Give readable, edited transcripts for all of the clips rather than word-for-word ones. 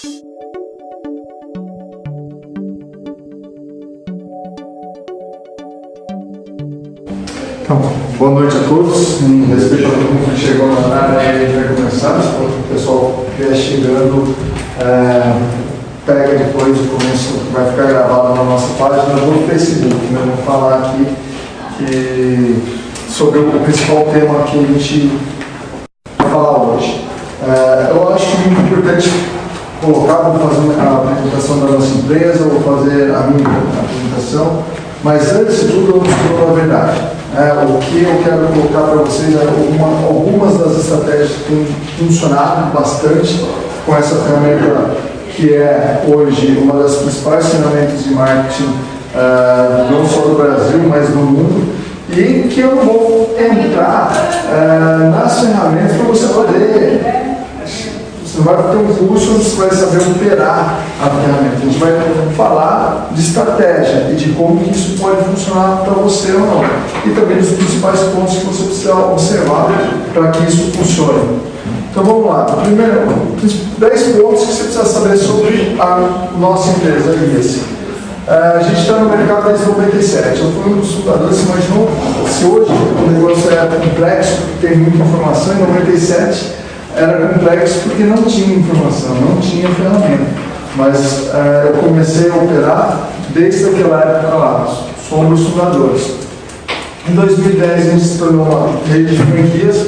Então, boa noite a todos. Em respeito a todo mundo que chegou na tarde, a gente vai começar. Se o pessoal estiver chegando, pega depois o começo, que vai ficar gravado na nossa página no Facebook. Eu vou falar aqui sobre o principal tema que a gente vai falar hoje. Eu acho que é muito importante colocar, vou fazer a apresentação da nossa empresa, vou fazer a minha apresentação, mas antes de tudo, eu vou falar a verdade. O que eu quero colocar para vocês é algumas das estratégias que têm funcionado bastante com essa ferramenta que é hoje uma das principais ferramentas de marketing, não só do Brasil, mas do mundo, e que eu vou entrar nas ferramentas para você poder. Você vai ter um curso onde você vai saber operar a ferramenta. A gente vai falar de estratégia e de como que isso pode funcionar para você ou não. E também dos principais pontos que você precisa observar para que isso funcione. Então vamos lá. Primeiro, 10 pontos que você precisa saber sobre a nossa empresa IAS. A gente está no mercado desde 97. Eu fui um dos fundadores. Você imaginou se hoje o negócio é complexo, tem muita informação, em 97 era complexo porque não tinha informação, não tinha ferramenta. Mas eu comecei a operar desde aquela época lá, somos os fundadores. Em 2010 a gente se tornou uma rede de franquias.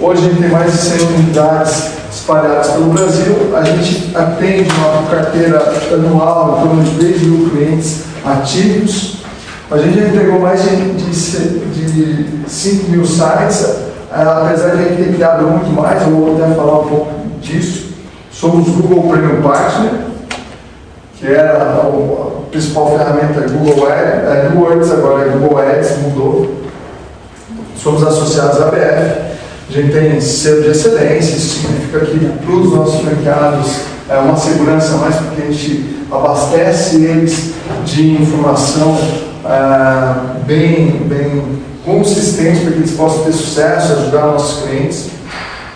Hoje a gente tem mais de 100 unidades espalhadas pelo Brasil. A gente atende uma carteira anual em torno de 10 mil clientes ativos. A gente já entregou mais de 5 mil sites. Apesar de a gente ter criado muito mais, eu vou até falar um pouco disso. Somos Google Premium Partner, que era a principal ferramenta Google Ads, agora é Google Ads, mudou. Somos associados à BF, a gente tem selo de excelência, isso significa que para os nossos franqueados é uma segurança mais porque a gente abastece eles de informação bem consistente para que eles possam ter sucesso, ajudar nossos clientes.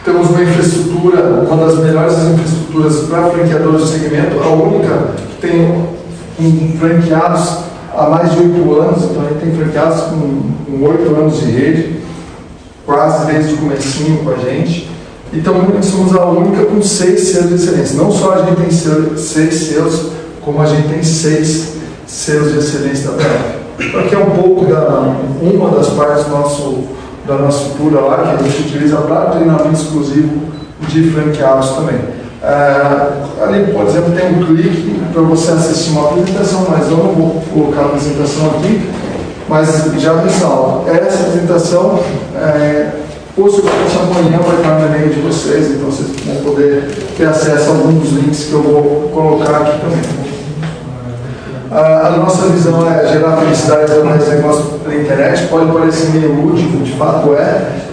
Temos uma infraestrutura, uma das melhores infraestruturas para franqueadores de segmento, a única que tem franqueados há mais de 8 anos, então a gente tem franqueados com 8 anos de rede, quase desde o comecinho com a gente. Então somos a única com 6 selos de excelência. Não só a gente tem 6 selos, como a gente tem 6 selos de excelência da BF. Aqui é um pouco uma das partes da nossa estrutura lá, que a gente utiliza para treinamento exclusivo de franqueados também. Ali, por exemplo, tem um clique para você assistir uma apresentação, mas eu não vou colocar a apresentação aqui, mas já atenção, essa apresentação, possivelmente amanhã vai estar no e-mail de vocês, então vocês vão poder ter acesso a alguns dos links que eu vou colocar aqui também. A nossa visão é gerar felicidade através de negócio pela internet. Pode parecer meio lúdico, de fato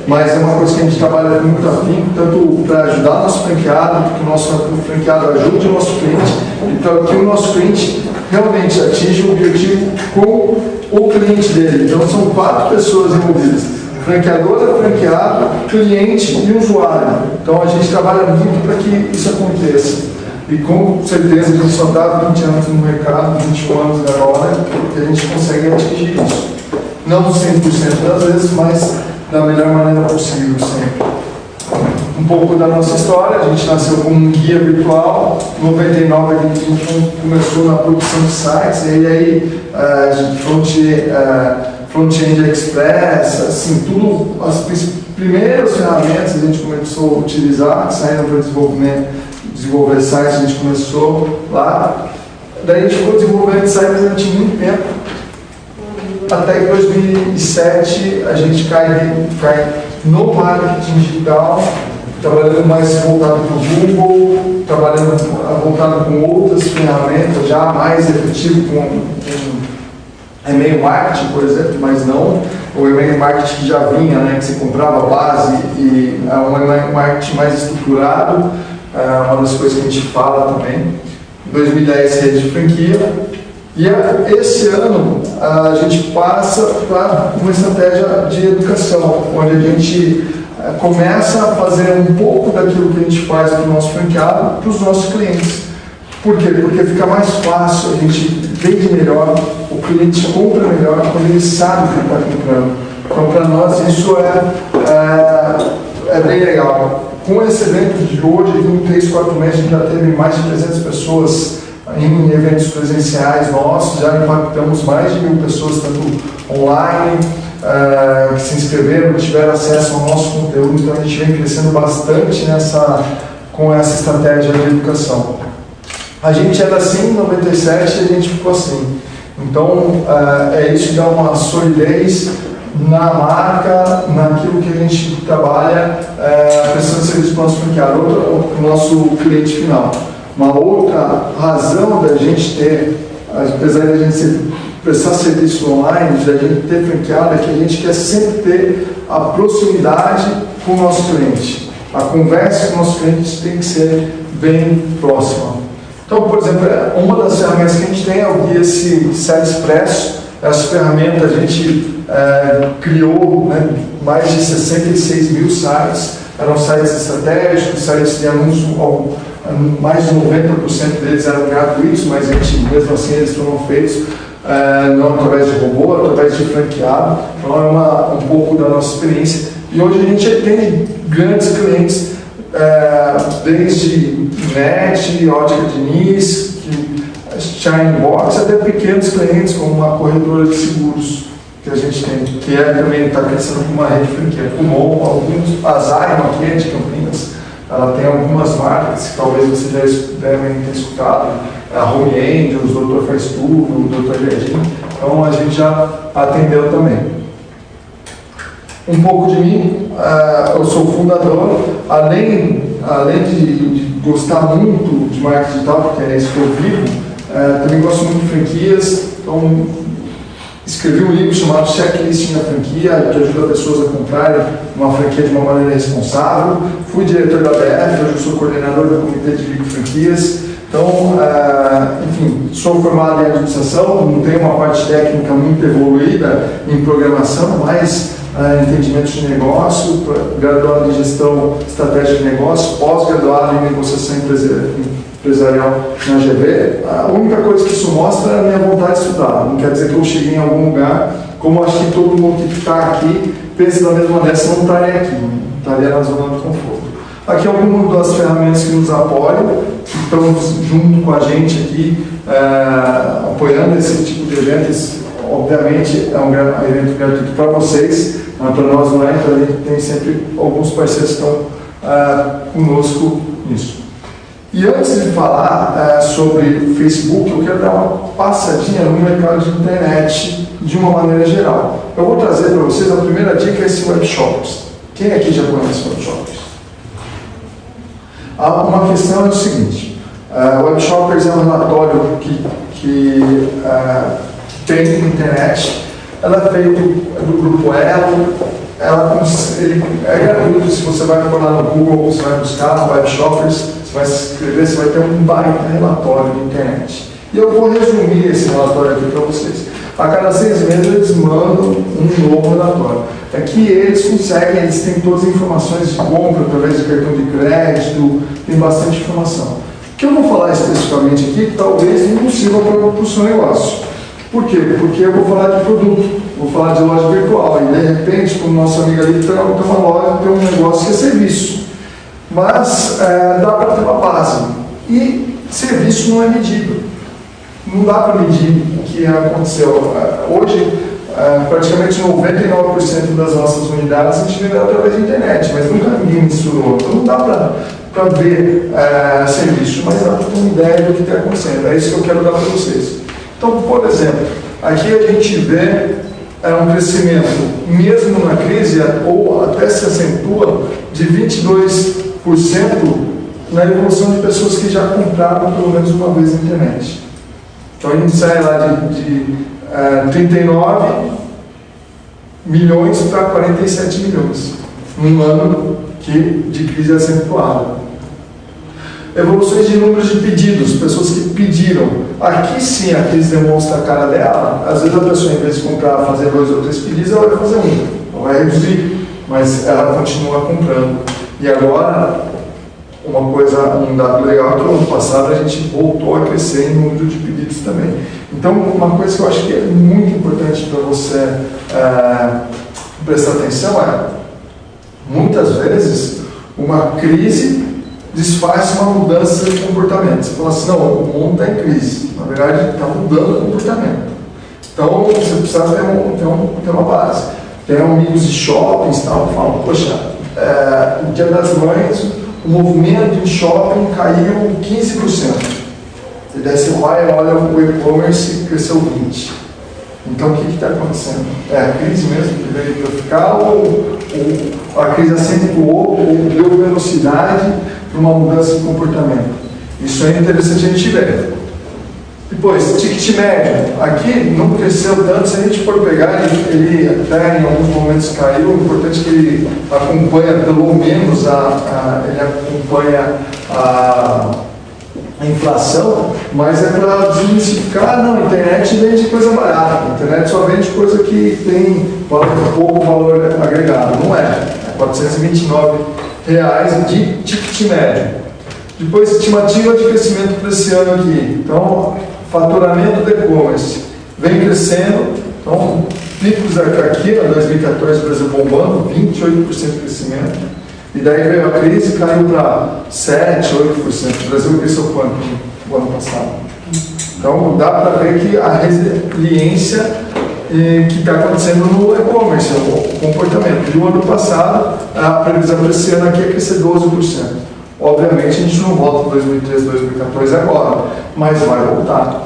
mas é uma coisa que a gente trabalha com muito afinco, tanto para ajudar o nosso franqueado, que o nosso franqueado ajude o nosso cliente, então que o nosso cliente realmente atinja o objetivo com o cliente dele. Então são 4 pessoas envolvidas: franqueador, franqueado, cliente e usuário. Então a gente trabalha muito para que isso aconteça. E com certeza a gente só está 20 anos no mercado, 21 anos agora, porque a gente consegue atingir isso. Não 100% das vezes, mas da melhor maneira possível sempre. Um pouco da nossa história: a gente nasceu como um guia virtual, em 99 a gente começou na produção de sites, e aí Front-End Express, assim, tudo, as primeiras ferramentas a gente começou a utilizar, saindo para desenvolver sites, a gente começou lá. Daí a gente ficou desenvolvendo sites durante muito tempo, até que em 2007 a gente cai no marketing digital, trabalhando mais voltado para o Google, trabalhando voltado com outras ferramentas, já mais efetivo com e-mail marketing, por exemplo, mas não o e-mail marketing que já vinha, né, que você comprava a base, e é um e-mail marketing mais estruturado. Uma das coisas que a gente fala também. Em 2010, rede de franquia. E esse ano a gente passa para uma estratégia de educação, onde a gente começa a fazer um pouco daquilo que a gente faz para o nosso franqueado, para os nossos clientes. Por quê? Porque fica mais fácil, a gente vende melhor, o cliente compra melhor quando ele sabe o que está comprando. Então, para nós, isso é bem legal. Com esse evento de hoje, em 3, 4 meses, a gente já teve mais de 300 pessoas em eventos presenciais nossos, já impactamos mais de 1000 pessoas, tanto online, que se inscreveram, que tiveram acesso ao nosso conteúdo. Então, a gente vem crescendo bastante com essa estratégia de educação. A gente era assim em 97 e a gente ficou assim. Então, isso dá uma solidez na marca, naquilo que a gente trabalha, prestando serviço para o nosso franqueado, para o nosso cliente final. Uma outra razão da gente ter, apesar de a gente prestar serviço online, da gente ter franqueado, é que a gente quer sempre ter a proximidade com o nosso cliente. A conversa com o nosso cliente tem que ser bem próxima. Então, por exemplo, uma das ferramentas que a gente tem é o Guia Site Expresso. Essa ferramenta a gente criou, né, mais de 66 mil sites. Eram sites estratégicos, sites de anúncio, mais de 90% deles eram gratuitos, mas a gente, mesmo assim eles foram feitos não através de robô, através de franqueado. Então é um pouco da nossa experiência. E hoje a gente tem grandes clientes, desde NET, Ótica Diniz, Shine Box, até pequenos clientes como uma corretora de seguros que a gente tem, que também está crescendo com uma rede franquia. Como a Zaima, aqui é de Campinas, ela tem algumas marcas que talvez vocês já devem ter escutado, a Home Angels, o Dr. Faz Tudo, o Dr. Jardim. Então a gente já atendeu também. Um pouco de mim, eu sou fundador, além de gostar muito de marketing digital, porque é isso que eu vivo, também gosto muito de franquias. Então escrevi um livro chamado Checklist da Franquia, que ajuda pessoas a comprarem uma franquia de uma maneira responsável. Fui diretor da BF, hoje eu sou coordenador do Comitê de Liga Franquias. Então, enfim, sou formado em administração, não tenho uma parte técnica muito evoluída em programação, mas entendimento de negócio, graduado em gestão estratégica de negócio, pós-graduado em negociação empresarial na GV. A única coisa que isso mostra é a minha vontade de estudar. Não quer dizer que eu cheguei em algum lugar, como acho que todo mundo que está aqui pensa da mesma maneira, não estaria aqui, estaria na zona de conforto. Aqui algumas das ferramentas que nos apoiam, que estão junto com a gente aqui, apoiando esse tipo de eventos. Obviamente é um evento gratuito para vocês, para nós não é, então a gente tem sempre alguns parceiros que estão conosco nisso. E antes de falar sobre Facebook, eu quero dar uma passadinha no mercado de internet de uma maneira geral. Eu vou trazer para vocês a primeira dica, é esse Webshoppers. Quem aqui já conhece Webshoppers? Uma questão é o seguinte, Webshoppers é um relatório que tem na internet, ela é feito do grupo Elo, ele é gratuito. Se você vai lá no Google, você vai buscar Webshoppers, você vai se inscrever, você vai ter um baita relatório de internet. E eu vou resumir esse relatório aqui para vocês. A cada 6 meses eles mandam um novo relatório. É que eles têm todas as informações de compra através de cartão de crédito, tem bastante informação. O que eu vou falar especificamente aqui, talvez não sirva para o seu negócio. Por quê? Porque eu vou falar de produto, vou falar de loja virtual, e de repente, como nosso amigo ali tem uma loja, tem um negócio que é serviço. Mas dá para ter uma base. E serviço não é medido. Não dá para medir o que aconteceu. Hoje, praticamente 99% das nossas unidades a gente vendeu através da internet, mas nunca ninguém mensurou. Então não dá para ver serviço, mas dá para ter uma ideia do que está acontecendo. É isso que eu quero dar para vocês. Então, por exemplo, aqui a gente vê um crescimento, mesmo na crise, ou até se acentua, de 22% na evolução de pessoas que já compraram pelo menos uma vez na internet. Então a gente sai lá de 39 milhões para 47 milhões, num ano de crise acentuada. Evoluções de números de pedidos, pessoas que pediram. Aqui sim a crise demonstra a cara dela. Às vezes a pessoa, em vez de comprar, fazer 2 ou 3 pedidos, ela vai fazer um, ela vai reduzir, mas ela continua comprando. E agora um dado legal é que no ano passado a gente voltou a crescer em número de pedidos também. Então, uma coisa que eu acho que é muito importante para você prestar atenção é, muitas vezes, uma crise desfaz uma mudança de comportamento. Você fala assim, não, o mundo está em crise. Na verdade, está mudando o comportamento. Então, você precisa ter uma base. Tem amigos de shoppings e tal, que falam, poxa, no Dia das Mães, o movimento em shopping caiu 15%. E daí você vai e olha o e-commerce cresceu 20%. Então, o que está acontecendo? É a crise mesmo que veio para ficar ou a crise acentuou ou deu velocidade para uma mudança de comportamento? Isso é interessante a gente ver. Depois, ticket médio. Aqui não cresceu tanto, se a gente for pegar, ele até em alguns momentos caiu, o importante é que ele acompanha pelo menos ele acompanha a inflação, mas é para desmistificar, não, a internet vende coisa barata, a internet só vende coisa que tem pouco valor agregado, não é, é R$429 de ticket médio. Depois, estimativa de crescimento para esse ano aqui, então, faturamento do e-commerce vem crescendo, então, picos aqui, em 2014, o Brasil bombando, 28% de crescimento. E daí veio a crise e caiu para 7%, 8%. O Brasil cresceu quanto no ano passado? Então dá para ver que a resiliência que está acontecendo no e-commerce, o comportamento. E o ano passado, a previsão para esse ano aqui é crescer 12%. Obviamente a gente não volta para 2013, 2014 agora, mas vai voltar.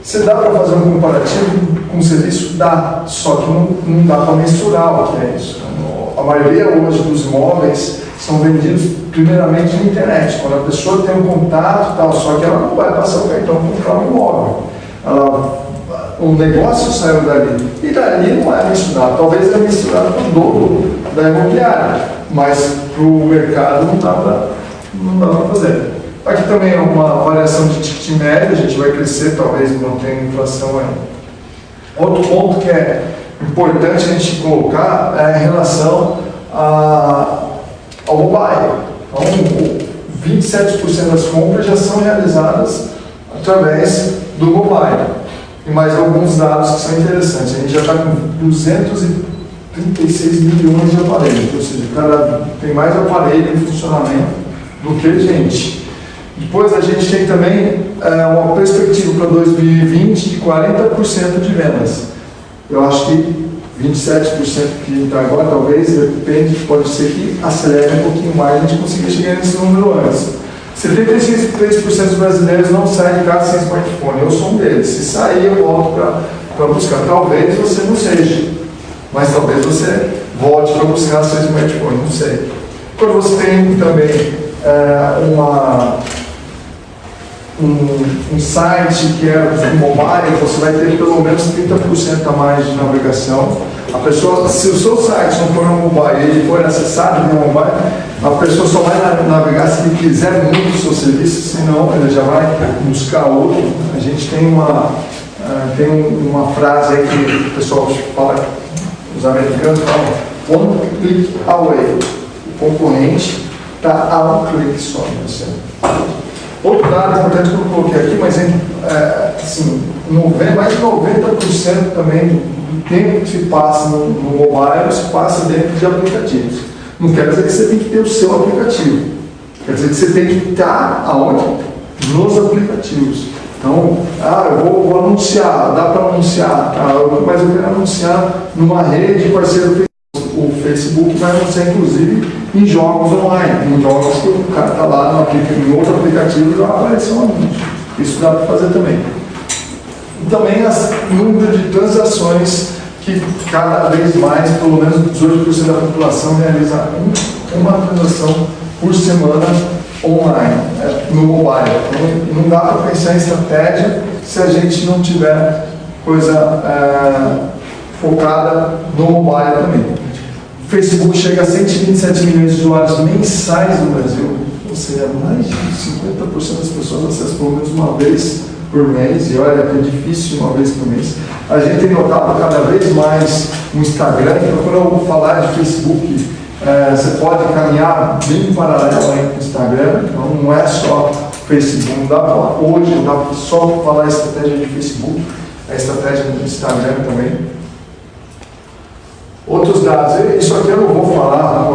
Se dá para fazer um comparativo com o serviço? Dá, só que não dá para mensurar o que é isso. A maioria hoje dos imóveis são vendidos primeiramente na internet, quando a pessoa tem um contato e tal, só que ela não vai passar o cartão para comprar um imóvel. O negócio saiu dali, e dali não é misturado, talvez é misturado com o dobro da imobiliária, mas para o mercado não dá para fazer. Aqui também é uma variação de ticket médio, a gente vai crescer, talvez mantenha inflação aí. Outro ponto que é importante a gente colocar é em relação ao mobile. Então, 27% das compras já são realizadas através do mobile. E mais alguns dados que são interessantes. A gente já está com 236 milhões de aparelhos, ou seja, tem mais aparelho em funcionamento do que gente. Depois a gente tem também uma perspectiva para 2020 de 40% de vendas. Eu acho que 27% que está agora, talvez, depende, pode ser que acelere um pouquinho mais, a gente consiga chegar nesse número antes. 76% dos brasileiros não saem de casa sem smartphone, eu sou um deles. Se sair, eu volto para buscar. Talvez você não seja, mas talvez você volte para buscar seu smartphone, não sei. Quando você tem também um site que é mobile, você vai ter pelo menos 30% a mais de navegação. A pessoa, se o seu site não for no mobile e ele for acessado no mobile, a pessoa só vai navegar se ele quiser muito o seu serviço, senão ele já vai buscar outro. A gente tem uma frase aí que o pessoal fala, os americanos falam, one click away. O concorrente está a um clique só de você. Outro dado importante que eu coloquei aqui, mas assim, mais de 90% também do tempo que se passa no mobile se passa dentro de aplicativos. Não quer dizer que você tem que ter o seu aplicativo. Quer dizer que você tem que estar aonde? Nos aplicativos. Então, eu vou anunciar, dá para anunciar, mas eu quero anunciar numa rede parceira do Facebook. O Facebook vai anunciar, inclusive, em jogos online, em jogos que o cara está lá em outro aplicativo e vai aparecer um anúncio. Isso dá para fazer também. E também o número de transações que cada vez mais, pelo menos 18% da população realiza uma transação por semana online, no mobile. Então, não dá para pensar em estratégia se a gente não tiver coisa focada no mobile também. O Facebook chega a 127 milhões de usuários mensais no Brasil, ou seja, mais de 50% das pessoas acessam pelo menos uma vez por mês, e olha, é difícil uma vez por mês. A gente tem notado cada vez mais no Instagram, então quando eu falar de Facebook, Você pode caminhar bem paralelo aí com o Instagram, então não é só Facebook, não dá para falar hoje, não dá só falar a estratégia de Facebook, a estratégia do Instagram também. Outros dados, isso aqui eu não vou falar,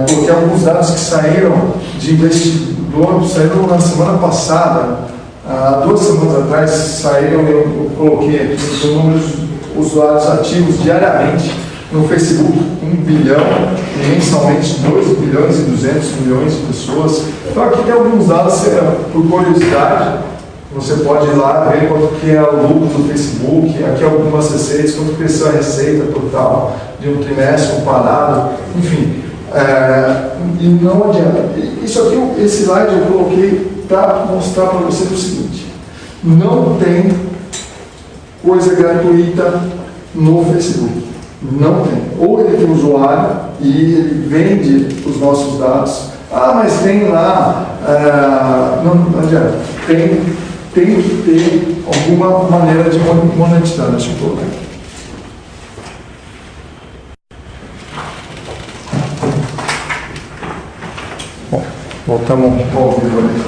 porque alguns dados que saíram de investidor, saíram na semana passada, há 2 semanas atrás, saíram, eu coloquei aqui o número de usuários ativos diariamente no Facebook, 1 bilhão, e mensalmente 2 bilhões e 200 milhões de pessoas. Então aqui tem alguns dados, por curiosidade, você pode ir lá ver quanto que é o lucro do Facebook, aqui algumas receitas, quanto cresceu a receita total de um trimestre comparado, enfim, e não adianta. Isso aqui, esse slide eu coloquei para mostrar para vocês o seguinte: não tem coisa gratuita no Facebook, não tem. Ou ele tem usuário e ele vende os nossos dados, mas tem lá, não adianta, tem que ter alguma maneira de monetizar. Deixa eu colocar aqui. Bom, voltamos ao vivo ali.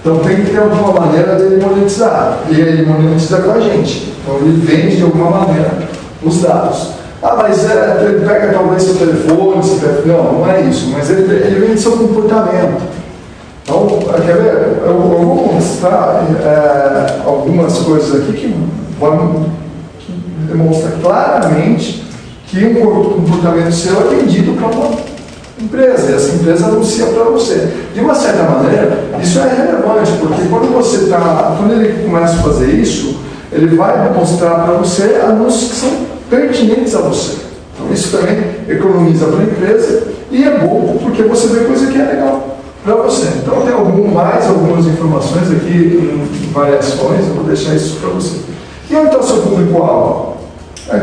Então tem que ter alguma maneira dele monetizar. E ele monetiza com a gente. Então ele vende de alguma maneira os dados. Mas ele pega talvez seu telefone, não é isso, mas ele vende seu comportamento. Então, quer ver? Eu vou mostrar algumas coisas aqui que demonstram claramente que um comportamento seu é vendido para uma empresa, e essa empresa anuncia para você. De uma certa maneira, isso é relevante, porque quando ele começa a fazer isso, ele vai mostrar para você anúncios que são pertinentes a você. Então, isso também economiza para a empresa e é bom porque você vê coisa que é legal para você. Então tem algumas informações aqui em variações, eu vou deixar isso para você. E onde está o seu público-alvo?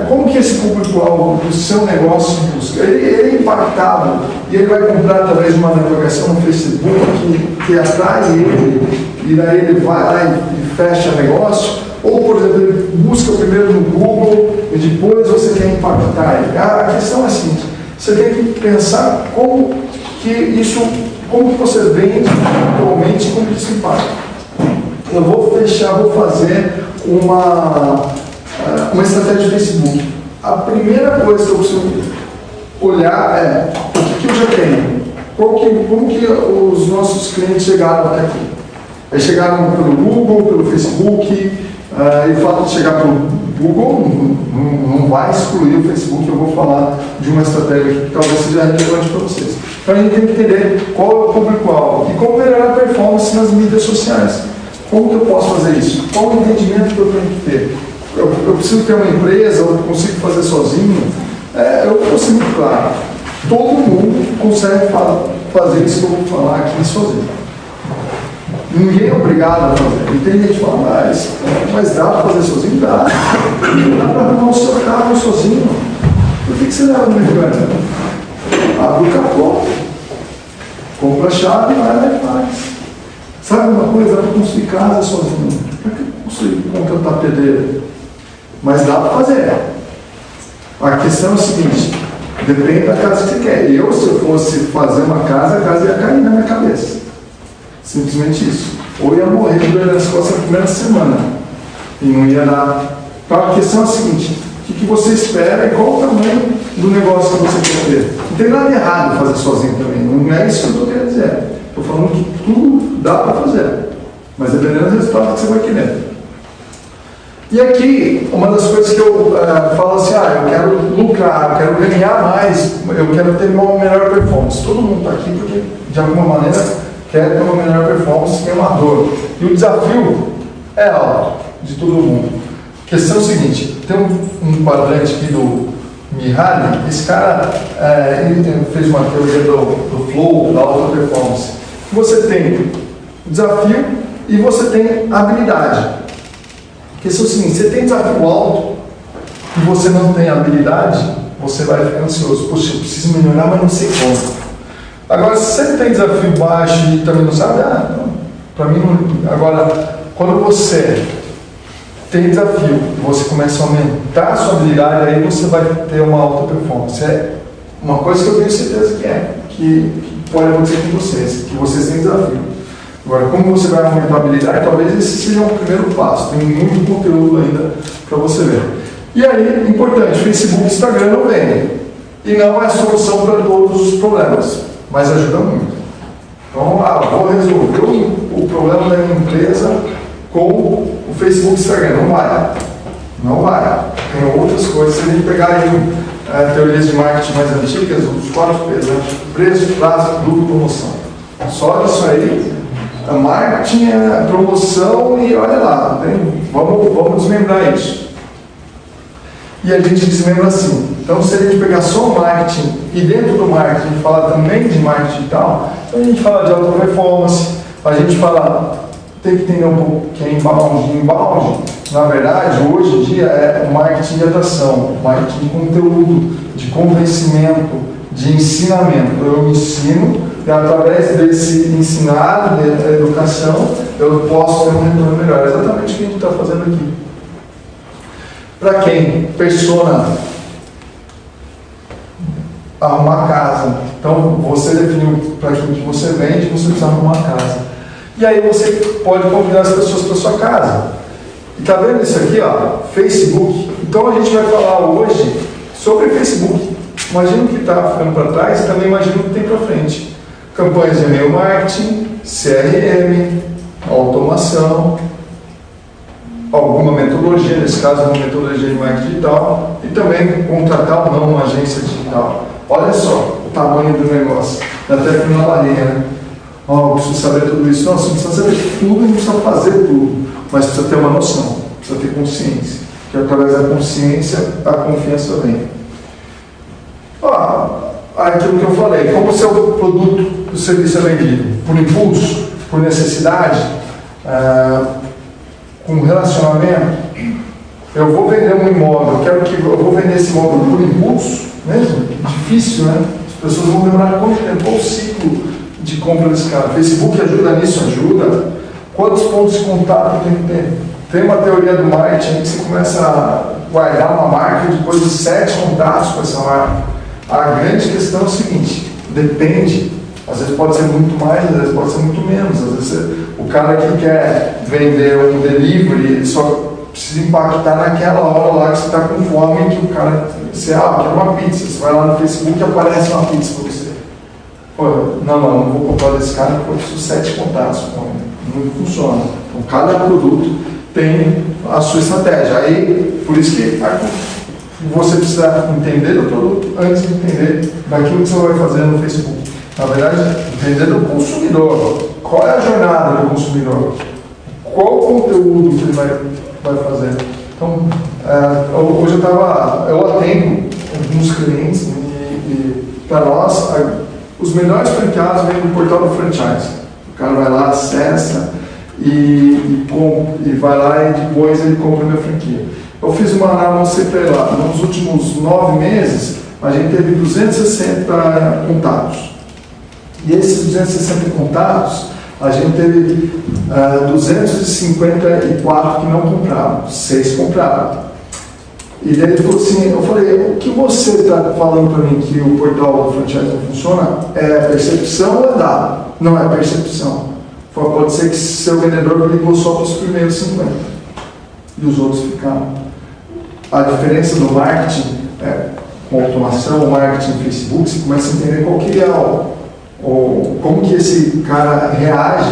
Como que esse público-alvo do seu negócio busca? Ele é impactado e ele vai comprar através de uma navegação no Facebook que atrai ele e daí ele vai lá e fecha negócio? Ou, por exemplo, ele busca primeiro no Google e depois você quer impactar ele? A questão é a seguinte: você tem que pensar como que você vende atualmente, como que isso impacta. Eu vou fazer uma estratégia de Facebook. A primeira coisa que eu preciso olhar é o que eu já tenho, como que os nossos clientes chegaram até aqui. Eles chegaram pelo Google, pelo Facebook, e o fato de chegar pelo Google não vai excluir o Facebook. Eu vou falar de uma estratégia que talvez seja relevante para vocês. Então a gente tem que entender qual é o público-alvo e como melhorar a performance nas mídias sociais. Como que eu posso fazer isso? Qual o entendimento que eu tenho que ter? Eu preciso ter uma empresa, ou eu consigo fazer sozinho? Eu vou ser muito claro. Todo mundo consegue fazer isso que eu vou falar aqui sozinho. Ninguém é obrigado a fazer. E tem gente que fala, mas dá para fazer sozinho? Dá. Dá para arrumar o seu carro sozinho. Por que você leva no mecânico? Abre o capô, compra a chave, vai lá e faz. Sabe uma coisa? Dá para construir casa sozinho. Para que construir, contratar pedreiro? Mas dá para fazer. A questão é a seguinte: depende da casa que você quer. Se eu fosse fazer uma casa, a casa ia cair na minha cabeça. Simplesmente isso. Ou ia morrer de dor nas costas na primeira semana. E não ia dar. Então a questão é a seguinte: o que você espera e qual o tamanho do negócio que você quer ter? Não tem nada errado fazer sozinho também. Não é isso que eu estou querendo dizer. Estou falando que tudo dá para fazer. Mas dependendo do resultado que você vai querer. E aqui, uma das coisas que eu falo assim, eu quero lucrar, eu quero ganhar mais, eu quero ter uma melhor performance. Todo mundo está aqui porque, de alguma maneira, quer ter uma melhor performance, tem uma dor. E o desafio é alto de todo mundo. A questão é o seguinte: tem um quadrante aqui do Mihaly. Esse cara ele fez uma teoria do flow, da alta performance. Você tem desafio e você tem habilidade. A questão é o seguinte: você tem desafio alto e você não tem habilidade, você vai ficar ansioso. Poxa, eu preciso melhorar, mas não sei como. Agora, se você tem desafio baixo e também não sabe, para mim não. Agora, quando você tem desafio, você começa a aumentar a sua habilidade, aí você vai ter uma alta performance. Uma coisa que eu tenho certeza que pode acontecer com vocês, que vocês têm desafio. Agora, como você vai aumentar a habilidade, talvez esse seja o primeiro passo. Tem muito conteúdo ainda para você ver. E aí, importante, Facebook e Instagram não vendem. E não é a solução para todos os problemas, mas ajuda muito. Então, vou resolver o problema da minha empresa com o Facebook e Instagram. Não vai. Não vai. Tem outras coisas. Se a gente pegar aí teorias de marketing mais antigas, os 4 P's, né? Preço, prazo, produto, promoção. Só isso aí, a marketing é promoção e olha lá, vamos desmembrar isso. E a gente desmembra assim. Então, se a gente pegar só o marketing e dentro do marketing falar também de marketing digital, então a gente fala de auto performance, a gente fala, tem que entender um pouco o que é inbound. Inbound, na verdade, hoje em dia é marketing de atração, marketing de conteúdo, de convencimento, de ensinamento. Eu ensino e através desse ensinar, da educação, eu posso ter um retorno melhor. É exatamente o que a gente está fazendo aqui. Para quem? Persona. Arrumar casa. Então, você definiu para quem que você vende, você precisa arrumar casa. E aí você pode convidar as pessoas para sua casa. E tá vendo isso aqui, ó? Facebook. Então a gente vai falar hoje sobre Facebook. Imagina o que está ficando para trás e também imagina o que tem para frente. Campanhas de e-mail marketing, CRM, automação, alguma metodologia, nesse caso uma metodologia de marketing digital, e também contratar ou não uma agência digital. Olha só o tamanho do negócio, dá até frio na barriga, né? Eu preciso saber tudo isso. Não, você precisa saber tudo, não precisa fazer tudo, mas precisa ter uma noção, precisa ter consciência, que através da consciência a confiança vem. Aquilo que eu falei, como o seu produto, o serviço é vendido? Por impulso, por necessidade, com relacionamento. Eu vou vender um imóvel, eu vou vender esse imóvel por impulso mesmo? Difícil, né? As pessoas vão demorar quanto tempo? Qual o ciclo de compra desse cara? Facebook ajuda nisso? Ajuda. Quantos pontos de contato tem que ter? Tem uma teoria do marketing que você começa a guardar uma marca depois de 7 contatos com essa marca. A grande questão é o seguinte, depende, às vezes pode ser muito mais, às vezes pode ser muito menos, às vezes o cara que quer vender um delivery, ele só precisa impactar naquela hora lá que você está com fome, que o cara, você quer uma pizza, você vai lá no Facebook e aparece uma pizza para você. Pô, não vou comprar desse cara porque eu preciso 7 contatos com ele, não funciona. Então cada produto tem a sua estratégia, aí por isso que você precisa entender do produto antes de entender daquilo que você vai fazer no Facebook. Na verdade, entender do consumidor. Qual é a jornada do consumidor? Qual o conteúdo que ele vai fazer? Então, hoje eu atendo alguns clientes e para nós, os melhores franqueados vêm do portal do franchise. O cara vai lá, acessa e vai lá e depois ele compra a minha franquia. Eu fiz uma análise para ele lá. Nos últimos 9 meses, a gente teve 260 contatos. E esses 260 contatos, a gente teve 254 que não compraram, 6 compraram. E daí ele falou assim, eu falei, o que você está falando para mim que o portal do franchise não funciona? É percepção ou é dado? Não é percepção. Pode ser que seu vendedor ligou só para os primeiros 50 e os outros ficaram. A diferença do marketing com automação, o marketing no Facebook, você começa a entender qual que é como que esse cara reage,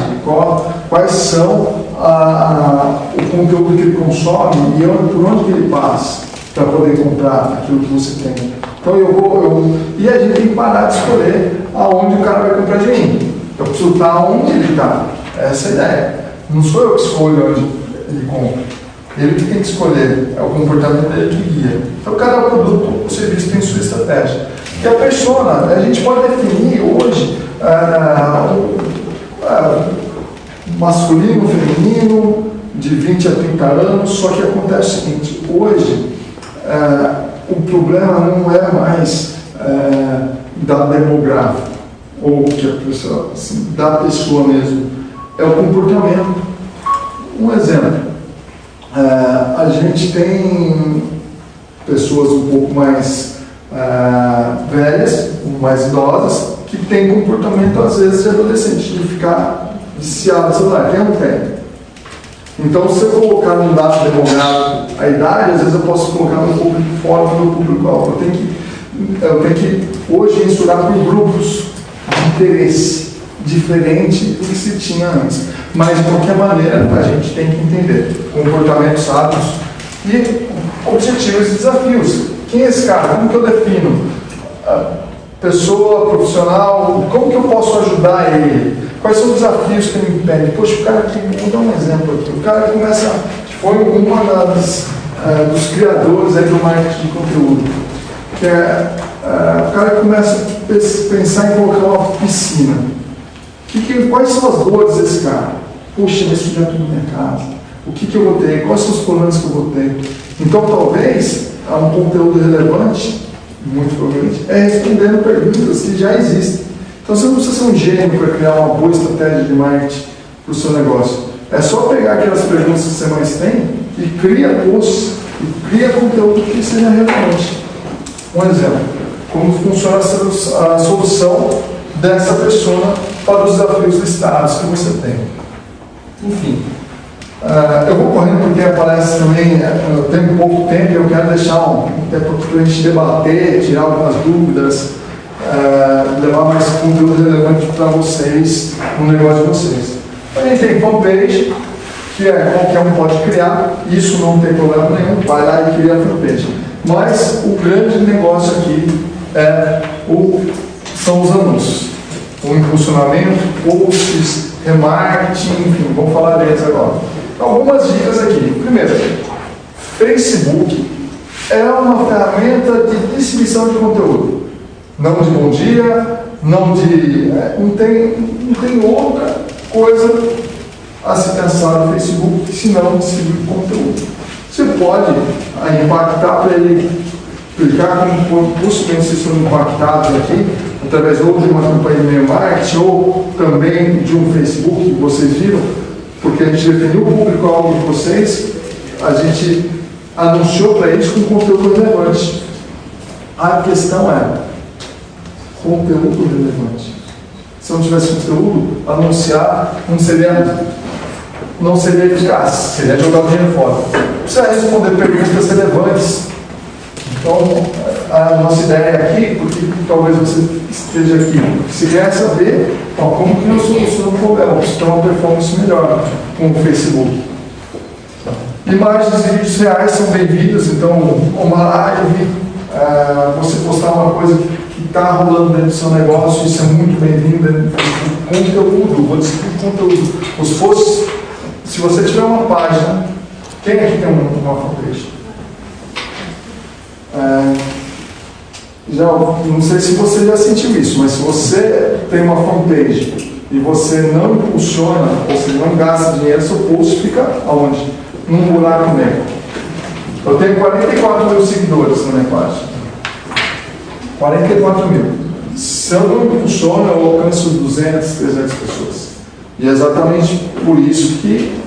quais são o conteúdo que ele consome e por onde que ele passa para poder comprar aquilo que você tem. Então e a gente tem que parar de escolher aonde o cara vai comprar de mim. Eu preciso estar onde ele está. Essa é a ideia. Não sou eu que escolho onde ele compra. Ele que tem que escolher, é o comportamento dele que guia. Então, cada produto, o serviço tem sua estratégia. E a persona, a gente pode definir hoje masculino, feminino, de 20 a 30 anos, só que acontece o seguinte, hoje o problema não é mais da demográfica, ou que a pessoa, assim, da pessoa mesmo, é o comportamento. Um exemplo. A gente tem pessoas um pouco mais velhas, mais idosas, que têm comportamento, às vezes, de adolescente, de ficar viciado no celular. Quem não tem? Então, se eu colocar num dado demográfico a idade, às vezes eu posso colocar um público fora do meu público-alvo. Eu tenho que hoje mensurar por grupos de interesse, diferente do que se tinha antes. Mas, de qualquer maneira, a gente tem que entender comportamentos, hábitos e objetivos e desafios. Quem é esse cara? Como que eu defino? Pessoa, profissional, como que eu posso ajudar ele? Quais são os desafios que ele me impede? Poxa, o cara que, vou dar um exemplo aqui, o cara começa, foi uma dos criadores aí do marketing de conteúdo, que o cara começa a pensar em colocar uma piscina. Quais são as dores desse cara? Poxa, vai sujar tudo na minha casa. O que eu vou ter? Quais são os problemas que eu vou ter? Então, talvez, um conteúdo relevante, muito provavelmente, é respondendo perguntas que já existem. Então, você não precisa ser um gênio para criar uma boa estratégia de marketing para o seu negócio. É só pegar aquelas perguntas que você mais tem e cria posts, e cria conteúdo que seja relevante. Um exemplo, como funciona a solução dessa pessoa para os desafios listados que você tem. Enfim, eu vou correndo porque aparece também, eu tenho pouco tempo e eu quero deixar um tempo para a gente debater, tirar algumas dúvidas, levar mais conteúdo relevante para vocês no negócio de vocês. A gente tem fanpage, que qualquer um pode criar, isso não tem problema nenhum, vai lá e cria a fanpage. Mas o grande negócio aqui são os anúncios, o impulsionamento, posts, remarketing, enfim, vamos falar deles agora. Algumas dicas aqui. Primeiro, Facebook é uma ferramenta de distribuição de conteúdo. Não de bom dia, não tem outra coisa a se pensar no Facebook senão distribuir conteúdo. Você pode impactar para ele, explicar como possivelmente vocês foram impactados aqui, através ou de uma campanha de e-mail marketing ou também de um Facebook que vocês viram, porque a gente definiu o público-alvo de vocês, a gente anunciou para eles com conteúdo relevante. A questão é conteúdo relevante. Se não tivesse conteúdo, anunciar não seria eficaz, seria jogar o dinheiro fora. Precisa responder perguntas relevantes. Então, a nossa ideia aqui, porque talvez você esteja aqui, se quer saber como que eu soluciono o problema, para ter uma performance melhor com o Facebook. Imagens e vídeos reais são bem-vindos, então uma live, você postar uma coisa que está rolando dentro do seu negócio, isso é muito bem-vindo. Conteúdo, vou descrever conteúdo. Os posts, se você tiver uma página, quem aqui tem uma fanpage? Não sei se você já sentiu isso, mas se você tem uma fanpage e você não impulsiona, ou seja, não gasta dinheiro, seu post fica aonde? Num buraco negro. Eu tenho 44 mil seguidores na minha página. 44 mil. Se eu não impulsiono, eu alcanço 200, 300 pessoas. E é exatamente por isso que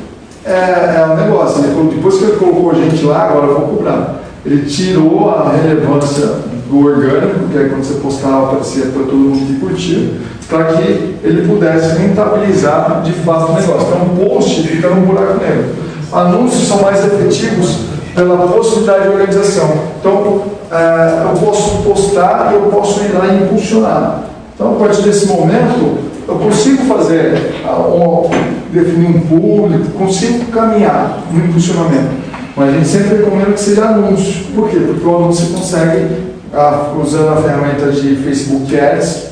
é um negócio. Depois que ele colocou a gente lá, agora eu vou cobrar. Ele tirou a relevância do orgânico, que é quando você postava, aparecia para todo mundo que curtia, para que ele pudesse rentabilizar de fato o negócio. Então, um post fica num buraco negro. Anúncios são mais efetivos pela possibilidade de organização. Então, eu posso postar e eu posso ir lá e impulsionar. Então, a partir desse momento, eu consigo fazer, definir um público, consigo caminhar no impulsionamento. Mas a gente sempre recomenda que seja anúncio. Por quê? Porque o anúncio você consegue, usando a ferramenta de Facebook Ads,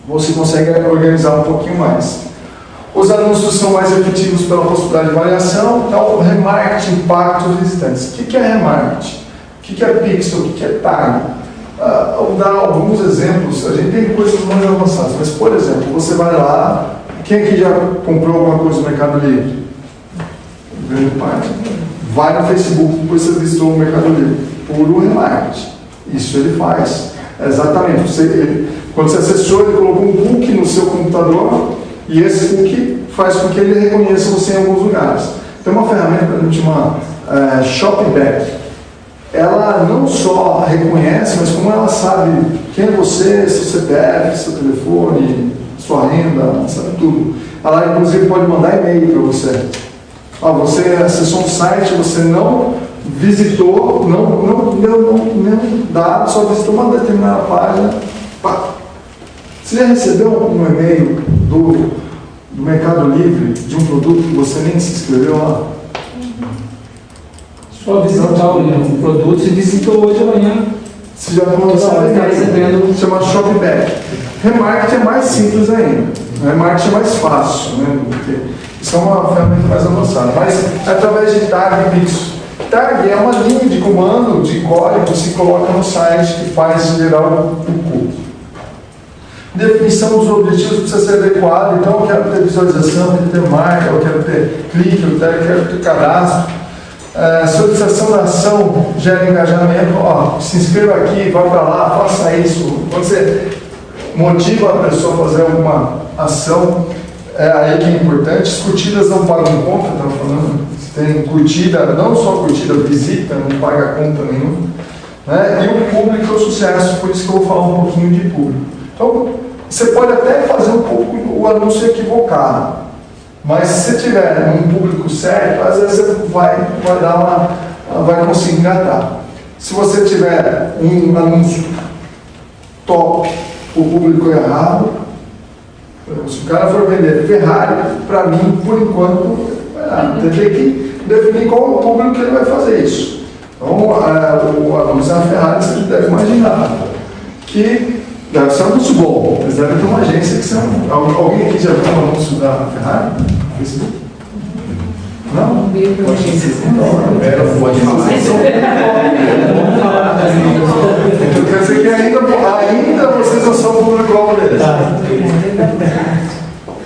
você consegue organizar um pouquinho mais. Os anúncios são mais efetivos pela possibilidade de variação. Então, remarketing, impactos visitantes. O que é remarketing? O que é pixel? O que é tag? Vou dar alguns exemplos. A gente tem coisas mais avançadas, mas, por exemplo, você vai lá. Quem aqui já comprou alguma coisa no Mercado Livre? Grande parte. Vai no Facebook, depois você visitou o Mercado Livre. Puro remarketing. Isso ele faz. Exatamente. Quando você acessou, ele colocou um cookie no seu computador e esse cookie faz com que ele reconheça você em alguns lugares. Tem uma ferramenta que a gente chama Shopback. ela não só reconhece, mas como ela sabe quem é você, seu CPF, seu telefone, sua renda, sabe tudo. Ela inclusive pode mandar e-mail para você. Você acessou um site, você não visitou, não deu nenhum dado, só visitou uma determinada página. Pá. Você já recebeu um e-mail do Mercado Livre de um produto que você nem se inscreveu lá? Só visitar o produto, se visitou hoje amanhã. Você já está recebendo. Chama Shopback. Remarketing é mais simples ainda. Remarketing é mais fácil, né? Isso é uma ferramenta mais avançada. Mas através de tag pixel. Tag é uma linha de comando, de código que se coloca no site que faz gerar o cookie. Definição dos objetivos precisa ser adequada. Então eu quero ter visualização, eu quero ter marca, eu quero ter clique, eu quero ter cadastro. Solicitação da ação gera engajamento. Se inscreva aqui, vai para lá, faça isso. Quando você motiva a pessoa a fazer alguma ação, é aí que é importante. Curtidas não pagam conta, estava falando. Você tem curtida, não só curtida, visita, não paga conta nenhuma. Né? E o público é o sucesso, por isso que eu vou falar um pouquinho de público. Então, você pode até fazer um pouco o anúncio equivocado. Mas se você tiver um público certo, às vezes você vai conseguir engatar. Se você tiver um anúncio top, o público errado, se o cara for vender Ferrari, para mim, por enquanto, tem que definir qual é o público que ele vai fazer isso. Então, o anúncio da Ferrari, você deve imaginar que deve ser um anúncio bom. Eles devem ter uma agência que são. Alguém aqui já viu um anúncio da Ferrari? Facebook? Não? Então quer dizer que ainda vocês não são o público-alvo deles.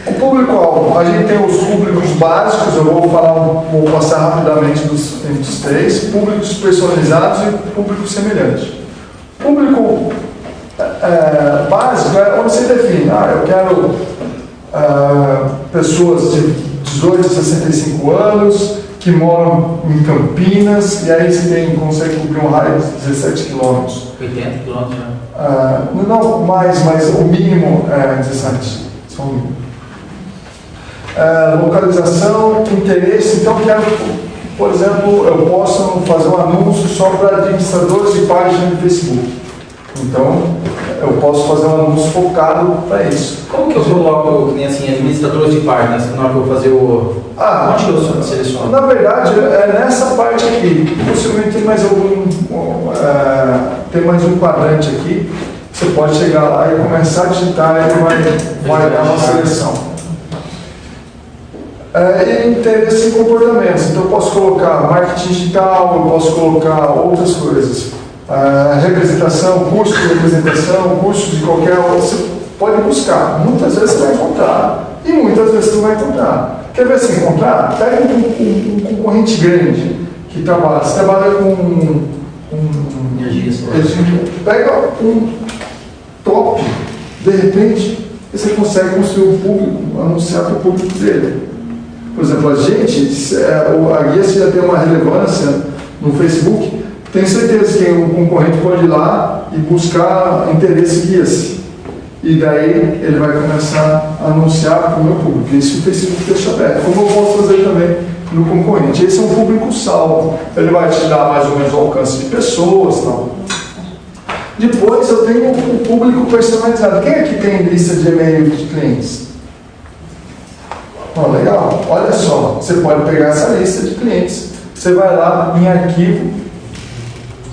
O público-alvo, a gente tem os públicos básicos, eu vou passar rapidamente entre os três: públicos personalizados e público semelhante. Público básico é onde você define, eu quero pessoas de 18 a 65 anos que moram em Campinas, e aí você consegue cobrir um raio de 17 quilômetros. 80 quilômetros? Não, mas o mínimo é 17. Só o mínimo. Localização, interesse, então quero, por exemplo, eu posso fazer um anúncio só para administradores de página de Facebook. Então, eu posso fazer um anúncio focado para isso. Como que eu coloco, que nem assim, administradores de páginas, na hora que eu vou fazer o... onde que eu seleciono? Na verdade, é nessa parte aqui. Possivelmente tem mais tem mais um quadrante aqui. Você pode chegar lá e começar a digitar e vai dar uma seleção. E interesse em comportamentos. Então, eu posso colocar marketing digital, eu posso colocar outras coisas. Representação, curso de representação, curso de qualquer outra, você pode buscar. Muitas vezes você vai encontrar e muitas vezes você não vai encontrar. Quer ver se encontrar? Pega um concorrente grande que trabalha. Você trabalha com pega um top, de repente você consegue construir um público, anunciar para o público dele. Por exemplo, a guia já tem uma relevância no Facebook. Tenho certeza que um concorrente pode ir lá e buscar interesse guia-se. E daí ele vai começar a anunciar para o meu público. Isso o Facebook deixa aberto. Como eu posso fazer também no concorrente. Esse é um público salvo. Ele vai te dar mais ou menos o alcance de pessoas. Tal. Depois eu tenho o público personalizado. Quem aqui tem lista de e-mail de clientes? Legal. Olha só. Você pode pegar essa lista de clientes. Você vai lá em arquivo.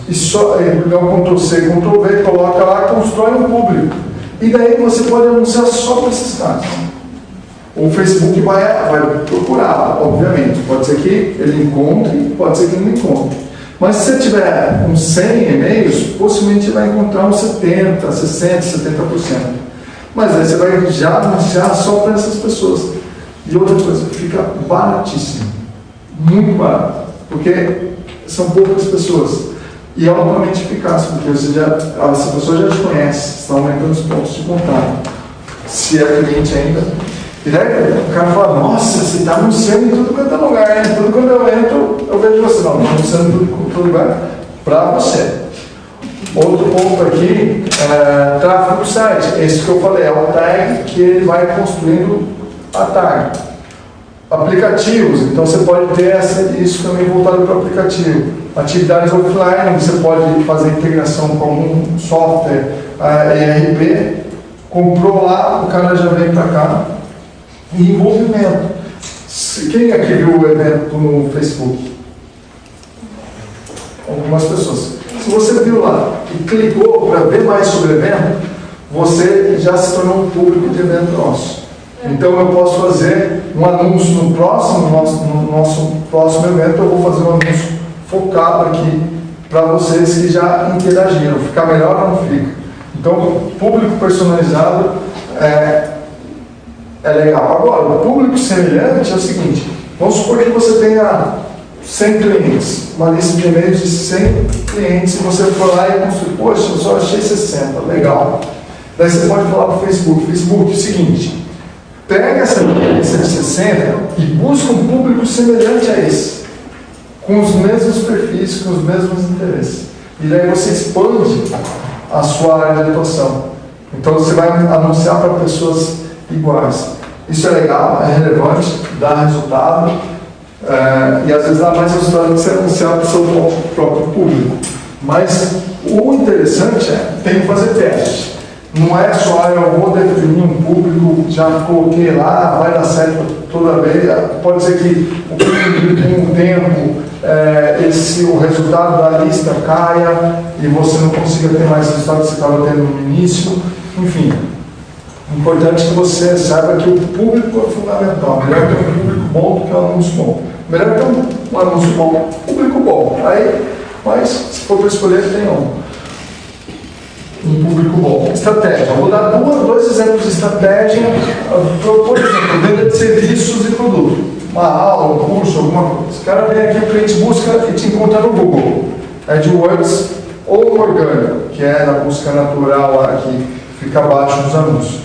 E só dá um Ctrl+C, Ctrl+V, coloca lá, constrói um público. E daí você pode anunciar só para esses caras. O Facebook vai procurar, obviamente. Pode ser que ele encontre, pode ser que ele não encontre. Mas se você tiver uns 100 e-mails, possivelmente vai encontrar uns 70%, 60%, 70%. Mas aí você vai já anunciar só para essas pessoas. E outra coisa, fica baratíssimo. Muito barato. Porque são poucas pessoas. E é altamente eficaz, porque essa pessoa já te conhece, está aumentando os pontos de contato. Se é cliente ainda. E daí o cara fala, nossa, você está anunciando em tudo quanto é lugar, em tudo quando eu entro, eu vejo você, não, estou anunciando em todo lugar. para você. Outro ponto aqui é tráfego do site. Esse que eu falei, é o tag que ele vai construindo a tag. Aplicativos, então você pode ter isso também voltado para o aplicativo. Atividades offline, você pode fazer integração com algum software ERP, comprou lá, o cara já vem para cá. E envolvimento. Quem aqui viu o evento no Facebook? Algumas pessoas. Se você viu lá e clicou para ver mais sobre o evento, você já se tornou um público de evento nosso. Então eu posso fazer um anúncio no nosso próximo evento, eu vou fazer um anúncio focado aqui para vocês que já interagiram. Ficar melhor ou não fica? Então, público personalizado é legal. Agora, o público semelhante é o seguinte: vamos supor que você tenha 100 clientes, uma lista de e-mails de 100 clientes, e você for lá e construir, poxa, eu só achei 60, legal. Daí você pode falar para o Facebook: Facebook, é o seguinte, pega essa lista de 60 e busca um público semelhante a esse, com os mesmos perfis, com os mesmos interesses. E daí você expande a sua área de atuação. Então você vai anunciar para pessoas iguais. Isso é legal, é relevante, dá resultado, e às vezes dá mais resultado que você anunciar para o seu próprio público. Mas o interessante tem que fazer teste. Não é só eu vou definir um público, já coloquei lá, vai dar certo toda vez. Pode ser que o público, com o tempo, o resultado da lista caia e você não consiga ter mais resultado que você estava tendo no início. Enfim, importante que você saiba que o público é fundamental. Melhor ter um público bom do que um anúncio bom. Melhor ter um anúncio bom, público bom. Mas se for para escolher, tem um público bom. Estratégia. Eu vou dar dois exemplos de estratégia. Por exemplo, venda de serviços e produtos. Uma aula, um curso, alguma coisa. Os caras vêm aqui, o cliente busca e te encontra no Google. AdWords ou orgânico, que é na busca natural lá que fica abaixo dos anúncios.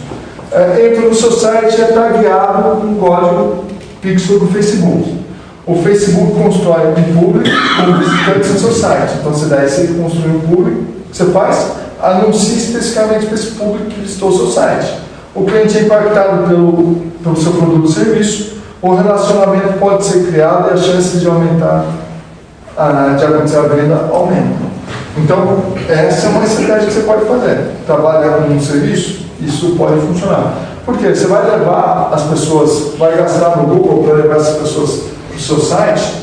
Entra no seu site e é tagueado com um código pixel do Facebook. O Facebook constrói um público com visitantes no seu site. Então você daí você construi um público, você faz, anuncia especificamente para esse público que visitou o seu site. O cliente é impactado pelo seu produto ou serviço, o relacionamento pode ser criado e a chance de aumentar, de acontecer a venda aumenta. Então, essa é uma estratégia que você pode fazer. Trabalha com um serviço, isso pode funcionar. Porque você vai levar as pessoas, vai gastar no Google para levar essas pessoas para o seu site,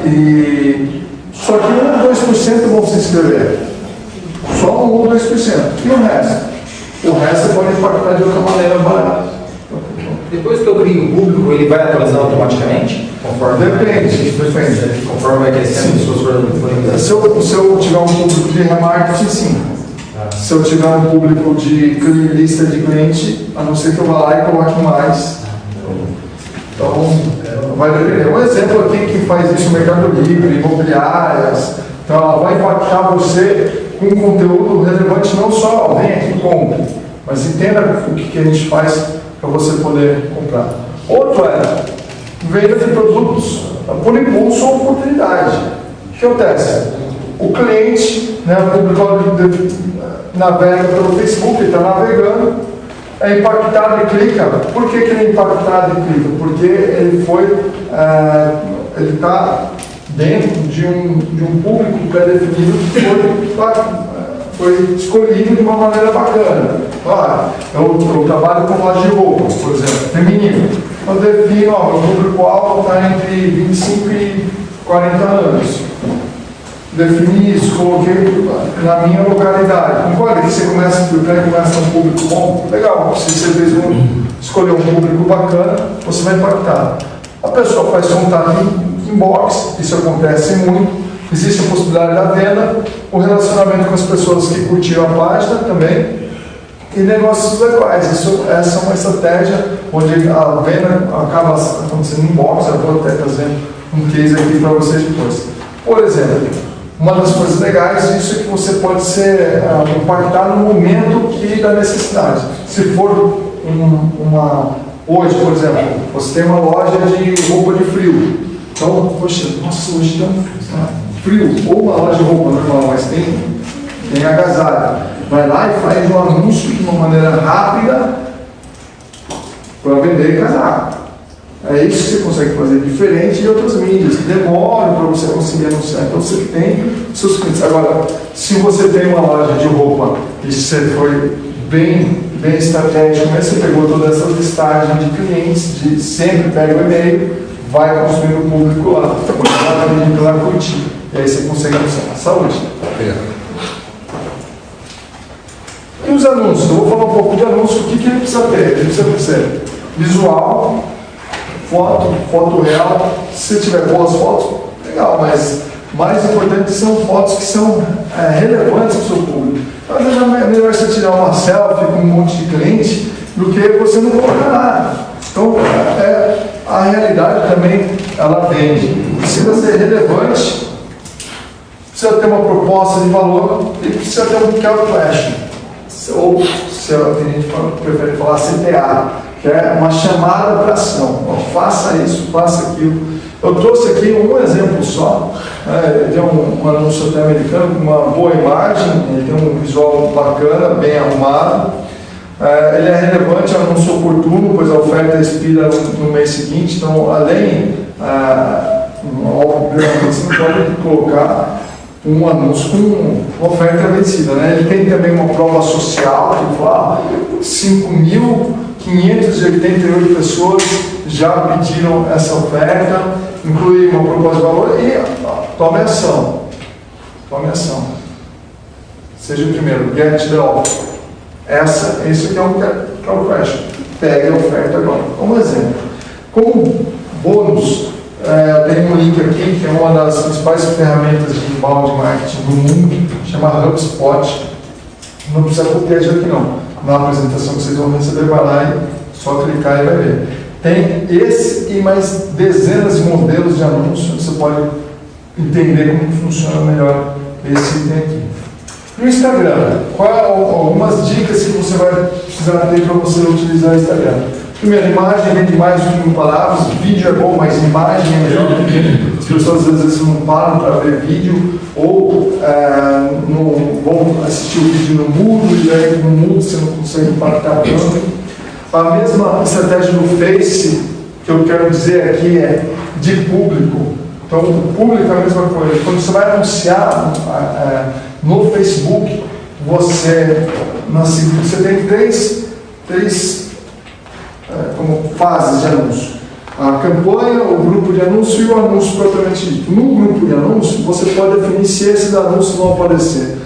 e só que 1 ou 2% vão se inscrever. Só 1 ou 2%. E o resto? O resto você pode impactar de outra maneira barata. Depois que eu crio o público, ele vai atualizar automaticamente? Conforme Depende. Conforme vai crescendo, as pessoas forem. Se eu tiver um público de remarketing, sim. Se eu tiver um público de lista de cliente, a não ser que eu vá lá e coloque mais. Então, vai depender. Um exemplo aqui que faz isso no Mercado Livre, imobiliárias. Então, ela vai impactar você com conteúdo relevante, não só vem aqui e compre, mas entenda o que a gente faz para você poder comprar. Outro é venda de produtos por impulso ou oportunidade. O que acontece? O cliente, o público navega pelo Facebook, ele está navegando, é impactado e clica. Por que ele é impactado e clica? Porque ele está dentro de um público pré-definido que foi escolhido de uma maneira bacana. Claro, eu trabalho com loja de roupas, por exemplo, feminino. Eu defino, meu público-alvo está entre 25 e 40 anos. Defini isso, coloquei na minha localidade. Concorda que você começa um público bom? Legal, se você escolher um público bacana, você vai impactar. A pessoa faz contato em inbox, isso acontece muito. Existe a possibilidade da venda, o relacionamento com as pessoas que curtiram a página também, e negócios legais. Essa é uma estratégia onde a venda acaba acontecendo em inbox. Eu vou até trazer um case aqui para vocês depois. Por exemplo, uma das coisas legais disso é que você pode ser impactado no momento da necessidade. Se for hoje, por exemplo, você tem uma loja de roupa de frio. Então, poxa, nossa, hoje tem um frio, ou uma loja de roupa normal, mas tem agasalho. Vai lá e faz um anúncio de uma maneira rápida para vender casaco. É isso que você consegue fazer diferente de outras mídias, que demoram para você conseguir anunciar. Então você tem seus clientes. Agora, se você tem uma loja de roupa e você foi bem estratégico, mas você pegou toda essa listagem de clientes, sempre pega o e-mail, vai construindo o público lá, vai lá curtir. E aí você consegue anunciar a saúde. E os anúncios? Eu vou falar um pouco de anúncio. O que ele precisa ter? Ele precisa ter visual, foto real. Se tiver boas fotos, legal, mas mais importante são fotos que são relevantes para o seu público. Às vezes é melhor você tirar uma selfie com um monte de cliente do que você não colocar nada. Então, a realidade também, ela vende. Precisa ser relevante, precisa ter uma proposta de valor e precisa ter um call to action. Ou, se tem gente que prefere falar CTA, que é uma chamada para ação. Faça isso, faça aquilo. Eu trouxe aqui um exemplo só. Ele tem um anúncio até americano com uma boa imagem, ele tem um visual bacana, bem arrumado. Ele é relevante, é um anúncio oportuno, pois a oferta expira no mês seguinte. Então, além, obviamente, você não pode colocar um anúncio com uma oferta vencida. Ele tem também uma prova social, que fala 5.588 pessoas já pediram essa oferta, inclui uma proposta de valor e tome ação. Tome ação. Seja o primeiro, get the offer. Esse aqui é um call to action. Pegue a oferta agora. Como exemplo. Como bônus, tem um link aqui, que é uma das principais ferramentas de inbound marketing do mundo, chama HubSpot. Não precisa copiar isso aqui não. Na apresentação que vocês vão receber, vai lá e só clicar e vai ver. Tem esse e mais dezenas de modelos de anúncios, você pode entender como funciona melhor esse item aqui. No Instagram, algumas dicas que você vai precisar ter para você utilizar o Instagram. Primeiro, imagem vende mais do que 1 palavras, vídeo é bom, mas imagem é melhor, porque as pessoas às vezes não param para ver vídeo, ou não vão assistir o vídeo no mudo, e aí no mudo você não consegue impactar tanto. A mesma estratégia do Face, que eu quero dizer aqui, é de público. Então, o público é a mesma coisa. Quando você vai anunciar no Facebook, você tem três como fases de anúncio. A campanha, o grupo de anúncio e o anúncio propriamente dito. No grupo de anúncio, você pode definir se esses anúncios vão aparecer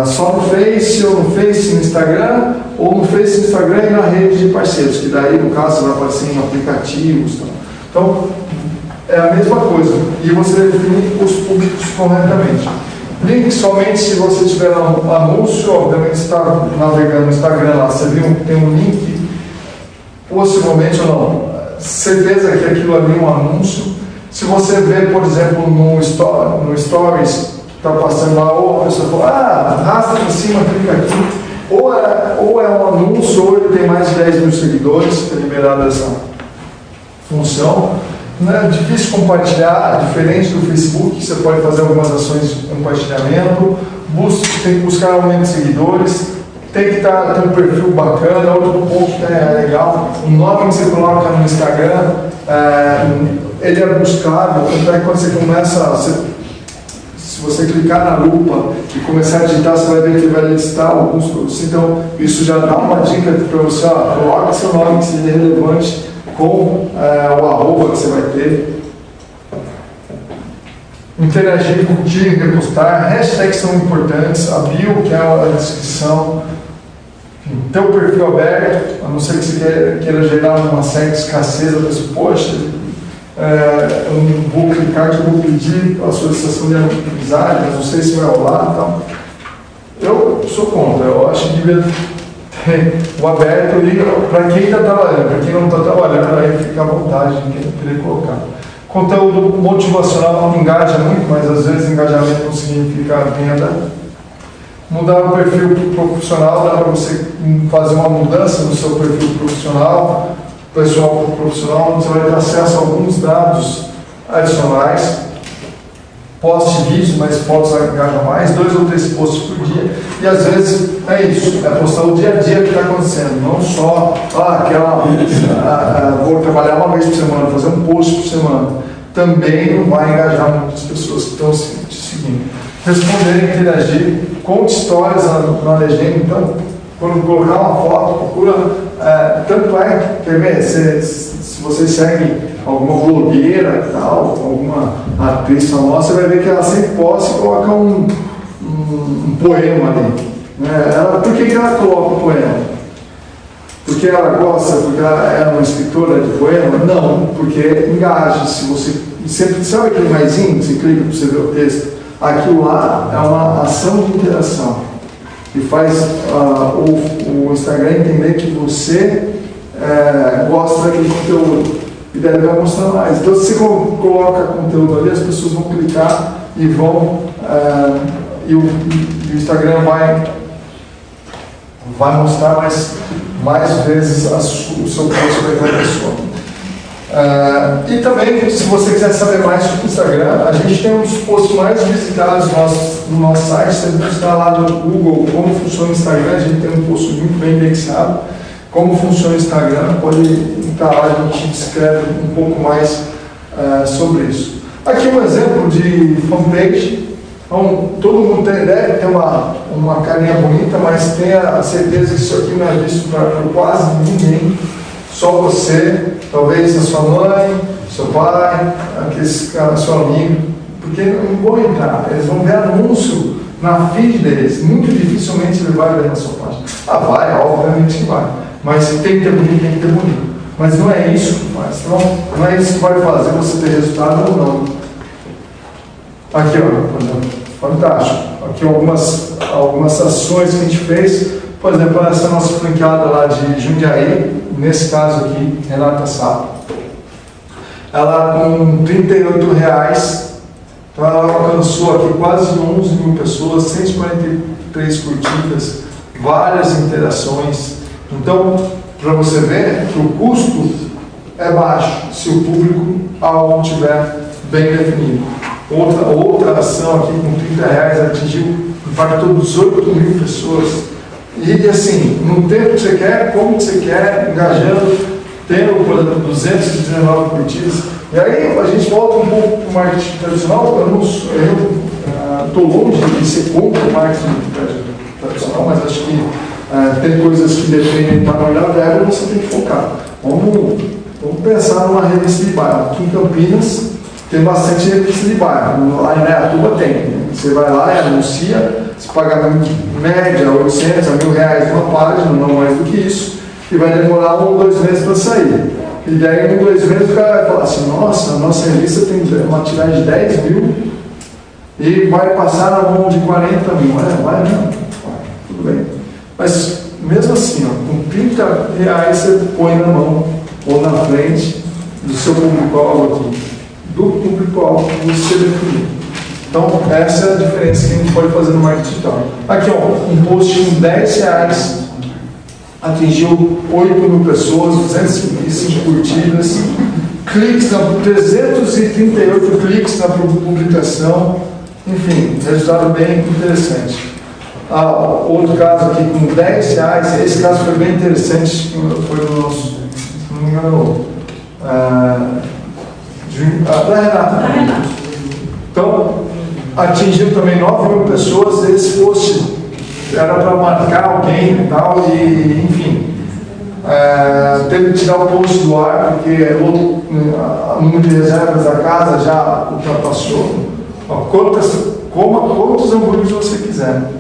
só no Face, ou no Face no Instagram, ou no Face no Instagram e na rede de parceiros, que daí, no caso, vai aparecer em aplicativos. Então, é a mesma coisa. E você define os públicos corretamente. Link somente se você tiver um anúncio, obviamente você está navegando no Instagram lá, você viu tem um link, possivelmente ou não, certeza que aquilo ali é um anúncio. Se você vê, por exemplo, no Stories, está passando lá, ou a pessoa fala, arrasta para cima, clica aqui, ou é um anúncio, ou ele tem mais de 10 mil seguidores, está liberada essa função. Não é difícil compartilhar, diferente do Facebook, você pode fazer algumas ações de compartilhamento, tem que buscar aumento de seguidores, tem que ter um perfil bacana. Outro ponto que é legal, o nome que você coloca no Instagram, ele é buscável, tanto é que quando você começa, se você clicar na lupa e começar a digitar, você vai ver que ele vai listar alguns produtos. Então, isso já dá uma dica para você, coloca seu nome que seja relevante com o arroba que você vai ter. Interagir, curtir, repostar. Hashtags são importantes. A bio, que é a descrição. Ter o perfil aberto, a não ser que você queira gerar uma certa escassez. A pessoa, poxa, eu não vou clicar, eu vou pedir a solicitação de amizade, mas não sei se vai rolar. Então, eu sou contra. Eu acho que devia o aberto ali para quem está trabalhando, para quem não está trabalhando, aí fica à vontade de querer colocar. Conteúdo motivacional engaja muito, mas às vezes engajamento não significa venda. Mudar o perfil profissional, dá para você fazer uma mudança no seu perfil profissional, pessoal profissional, você vai ter acesso a alguns dados adicionais. poste vídeos, mas fotos engajam mais, 2 ou 3 posts por dia, e às vezes é isso, é postar o dia a dia que está acontecendo, não só vou trabalhar uma vez por semana, fazer um post por semana, também não vai engajar muitas pessoas que estão te seguindo. Responder, interagir, conte histórias na legenda, então, quando colocar uma foto, procura, tanto quer ver, se você segue alguma blogueira e tal, alguma atriz famosa, você vai ver que ela sempre posta e coloca um poema ali. Por que ela coloca um poema? Porque ela gosta, porque ela é uma escritora de poema? Não, porque engaja. Se você sempre sabe aquele maisinho que você clica para você ver o texto, aquilo lá é uma ação de interação e faz o Instagram entender que você gosta daquele conteúdo. E daí vai mostrar mais. Então, se você coloca conteúdo ali, as pessoas vão clicar e vão. E o Instagram vai mostrar mais vezes o seu post para aquela pessoa. E também, se você quiser saber mais sobre o Instagram, a gente tem um dos posts mais visitados no nosso site. Se você buscar lá no Google como funciona o Instagram, a gente tem um post muito bem indexado. Como funciona o Instagram, pode entrar lá, a gente descreve um pouco mais sobre isso. Aqui um exemplo de fanpage. Então, todo mundo deve ter uma carinha bonita, mas tenha a certeza que isso aqui não é visto por quase ninguém, só você, talvez a sua mãe, seu pai, seu amigo, porque não vão entrar, eles vão ver anúncio na feed deles, muito dificilmente ele vai ver na sua página. Vai, obviamente que vai. Mas tem que ter bonito, tem que ter bonito. Mas não é isso que faz. Então, não é isso que vai fazer você ter resultado ou não. Aqui, por exemplo, fantástico. Aqui algumas ações que a gente fez. Por exemplo, essa nossa franqueada lá de Jundiaí, nesse caso aqui, Renata Sapo. Ela com R$38, então ela alcançou aqui quase 11 mil pessoas, 143 curtidas, várias interações. Então, para você ver que o custo é baixo se o público-alvo estiver bem definido. Outra ação aqui com R$30 atingiu, impactou 18 mil pessoas. E assim, no tempo que você quer, como que você quer, engajando, tendo, por exemplo, 219 curtidas. E aí a gente volta um pouco para o marketing tradicional. Eu estou longe de ser contra o marketing tradicional, mas acho que tem coisas que dependem para melhor verba, você tem que focar. Vamos pensar numa revista de bairro. Aqui em Campinas tem bastante revista de bairro. Lá em Neatuba tem. Né? Você vai lá e anuncia, você paga em média 800 a R$1.000 numa página, não mais do que isso, e vai demorar 1 ou 2 meses para sair. E daí, em 1 ou 2 meses, o cara vai falar assim: nossa, a nossa revista tem uma tiragem de 10 mil e vai passar na mão de 40 mil. Vai não? Tudo bem. Mas, mesmo assim, com R$30 você põe na mão ou na frente do seu público-alvo aqui, do público-alvo que você definiu. Então, essa é a diferença que a gente pode fazer no marketing digital. Aqui, um post com R$10 atingiu 8 mil pessoas, 205 curtidas, 338 cliques na publicação, enfim, resultado bem interessante. Outro caso aqui com R$10, esse caso foi bem interessante, foi no nosso, se não me engano, da Renata. Então, atingiu também 9 mil pessoas. Esse post era para marcar alguém e tal, e enfim, teve que tirar o post do ar, porque o número de reservas da casa já ultrapassou. Quantos hambúrgueres você quiser.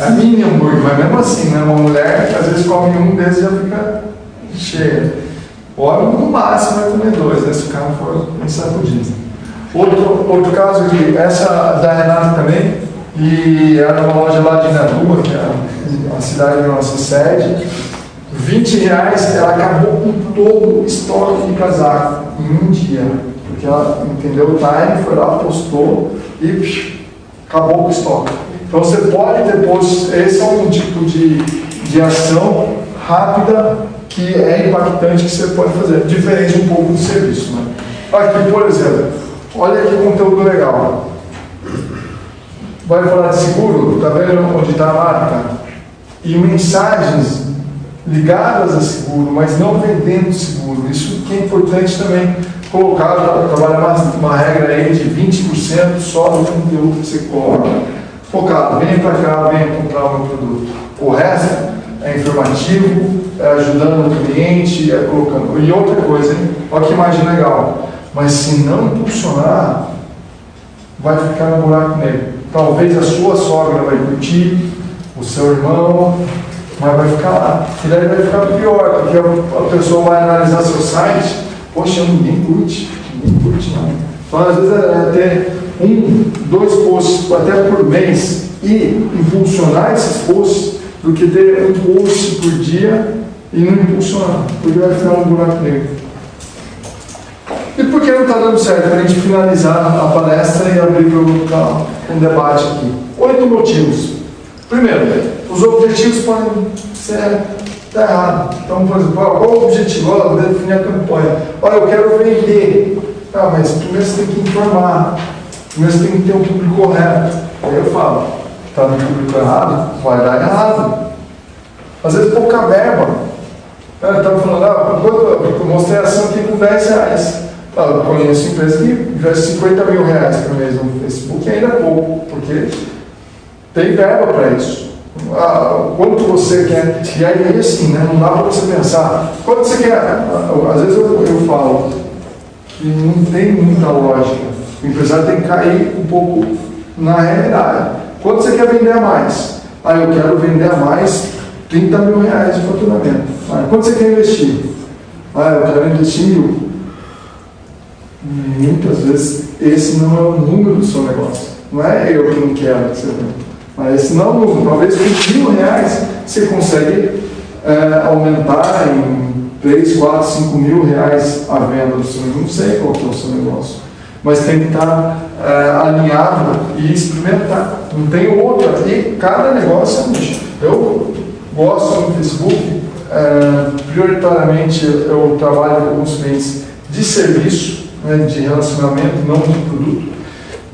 É mini hambúrguer, mas mesmo assim, né? Uma mulher que às vezes come um desses já fica cheia. Ou no máximo vai comer 2, né? Se o cara for bem sacudido. Outro caso aqui, essa da Renata também, e era uma loja lá de Neatuba, que é a cidade da nossa sede. R$20, ela acabou com todo o estoque de casaco em um dia, porque ela entendeu o time, foi lá, postou e acabou com o estoque. Então você pode ter posts, esse é um tipo de ação rápida que é impactante que você pode fazer, diferente um pouco do serviço. Né? Aqui, por exemplo, olha que conteúdo legal. Vai falar de seguro, tá vendo onde está a marca? E mensagens ligadas a seguro, mas não vendendo seguro. Isso que é importante também colocar, trabalhar uma regra aí de 20% só do conteúdo que você coloca. Focado, venha para cá, venha comprar o meu produto. O resto é informativo, é ajudando o cliente, é colocando. E outra coisa, hein? Olha que imagem legal. Mas se não impulsionar, vai ficar no buraco negro. Talvez a sua sogra vai curtir, o seu irmão, mas vai ficar lá. E daí vai ficar pior, porque a pessoa vai analisar seu site, poxa, ninguém curte não. Então às vezes é ter 1, 2 posts até por mês e impulsionar esses posts do que ter um post por dia e não impulsionar, porque vai ficar no buraco negro. E por que não está dando certo? Para a gente finalizar a palestra e abrir um debate aqui. 8 motivos. Primeiro, os objetivos podem ser errados. Então, por exemplo, qual o objetivo? Olha, definir a campanha. Olha, eu quero vender. Ah, mas primeiro você tem que informar. Primeiro você tem que ter um público correto. Aí eu falo, está no público errado, vai dar errado. Às vezes pouca verba. Eu estava falando, eu mostrei a ação aqui com R$10. Eu conheço empresas que investem R$50 mil por mês no Facebook, e ainda é pouco, porque tem verba para isso. Quanto você quer? E aí assim, né, não dá para você pensar. Quanto você quer? Às vezes eu falo que não tem muita lógica. O empresário tem que cair um pouco na realidade. Quanto você quer vender a mais? Eu quero vender a mais R$30 mil de faturamento. Quanto você quer investir? Eu quero investir 1.000. Muitas vezes esse não é o número do seu negócio. Não é eu que não quero que você venda. Mas esse não é o número. Talvez com R$1.000 você consegue aumentar em 3, 4, 5 mil reais a venda do seu negócio. Não sei qual que é o seu negócio. Mas tem que estar alinhado e experimentar. Não tem outra. E cada negócio é um nicho. Eu gosto no Facebook, prioritariamente eu trabalho com alguns clientes de serviço, de relacionamento, não de produto,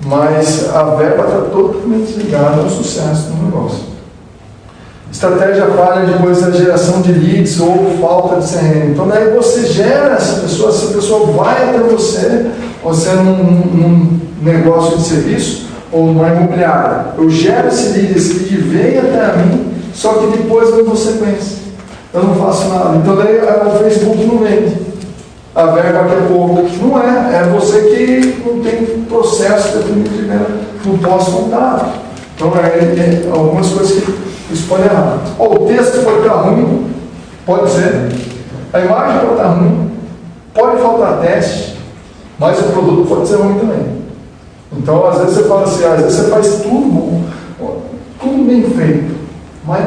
mas a verba está totalmente ligada ao sucesso do negócio. Estratégia falha depois da geração de leads ou falta de CRM. Então daí você gera essa pessoa vai até você num negócio de serviço ou numa imobiliária. Eu gero esse lead vem até mim, só que depois eu não dou sequência. Eu não faço nada. Então daí o Facebook não vende. A verba que é pouco. Não é você que não tem processo definido de venda no pós-contato. Então algumas coisas que isso pode errar. O texto pode estar ruim, pode ser. A imagem pode estar ruim, pode faltar teste, mas o produto pode ser ruim também. Então às vezes você fala assim, às vezes você faz tudo bem feito, mas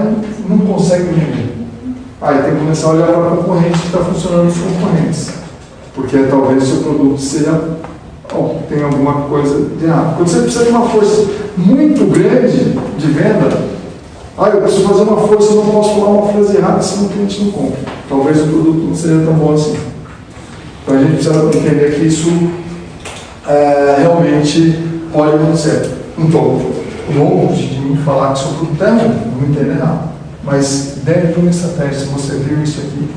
não consegue vender. Aí tem que começar a olhar para a concorrente que está funcionando nos concorrentes. Porque talvez o seu produto seja, tem alguma coisa de errado. Quando você precisa de uma força muito grande de venda, eu preciso fazer uma força, eu não posso falar uma frase errada, senão o cliente não compra. Talvez o produto não seja tão bom assim. Então a gente precisa entender que isso realmente pode acontecer. Não estou longe de mim falar que o seu produto é ruim, não entendo errado. Mas dentro de uma estratégia, se você viu isso aqui,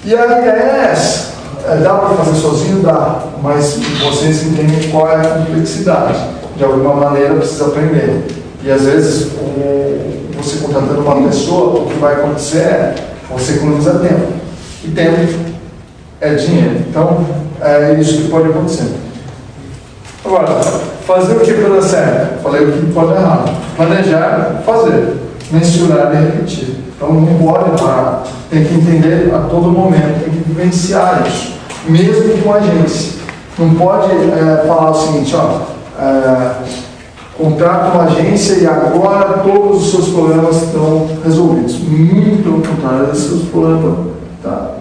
e a IES, dá para fazer sozinho? Dá, mas vocês entendem qual é a complexidade. De alguma maneira precisa aprender. E às vezes, você contratando uma pessoa, o que vai acontecer é você economiza tempo. E tempo é dinheiro. Então, é isso que pode acontecer. Agora, fazer o que para dar certo? Falei o que pode errar. Planejar, fazer. Mensurar e repetir. Então não pode parar, tem que entender a todo momento, tem que vivenciar isso, mesmo com a agência. Não pode falar o seguinte, contrata uma agência e agora todos os seus problemas estão resolvidos. Muito pelo contrário, os seus problemas estão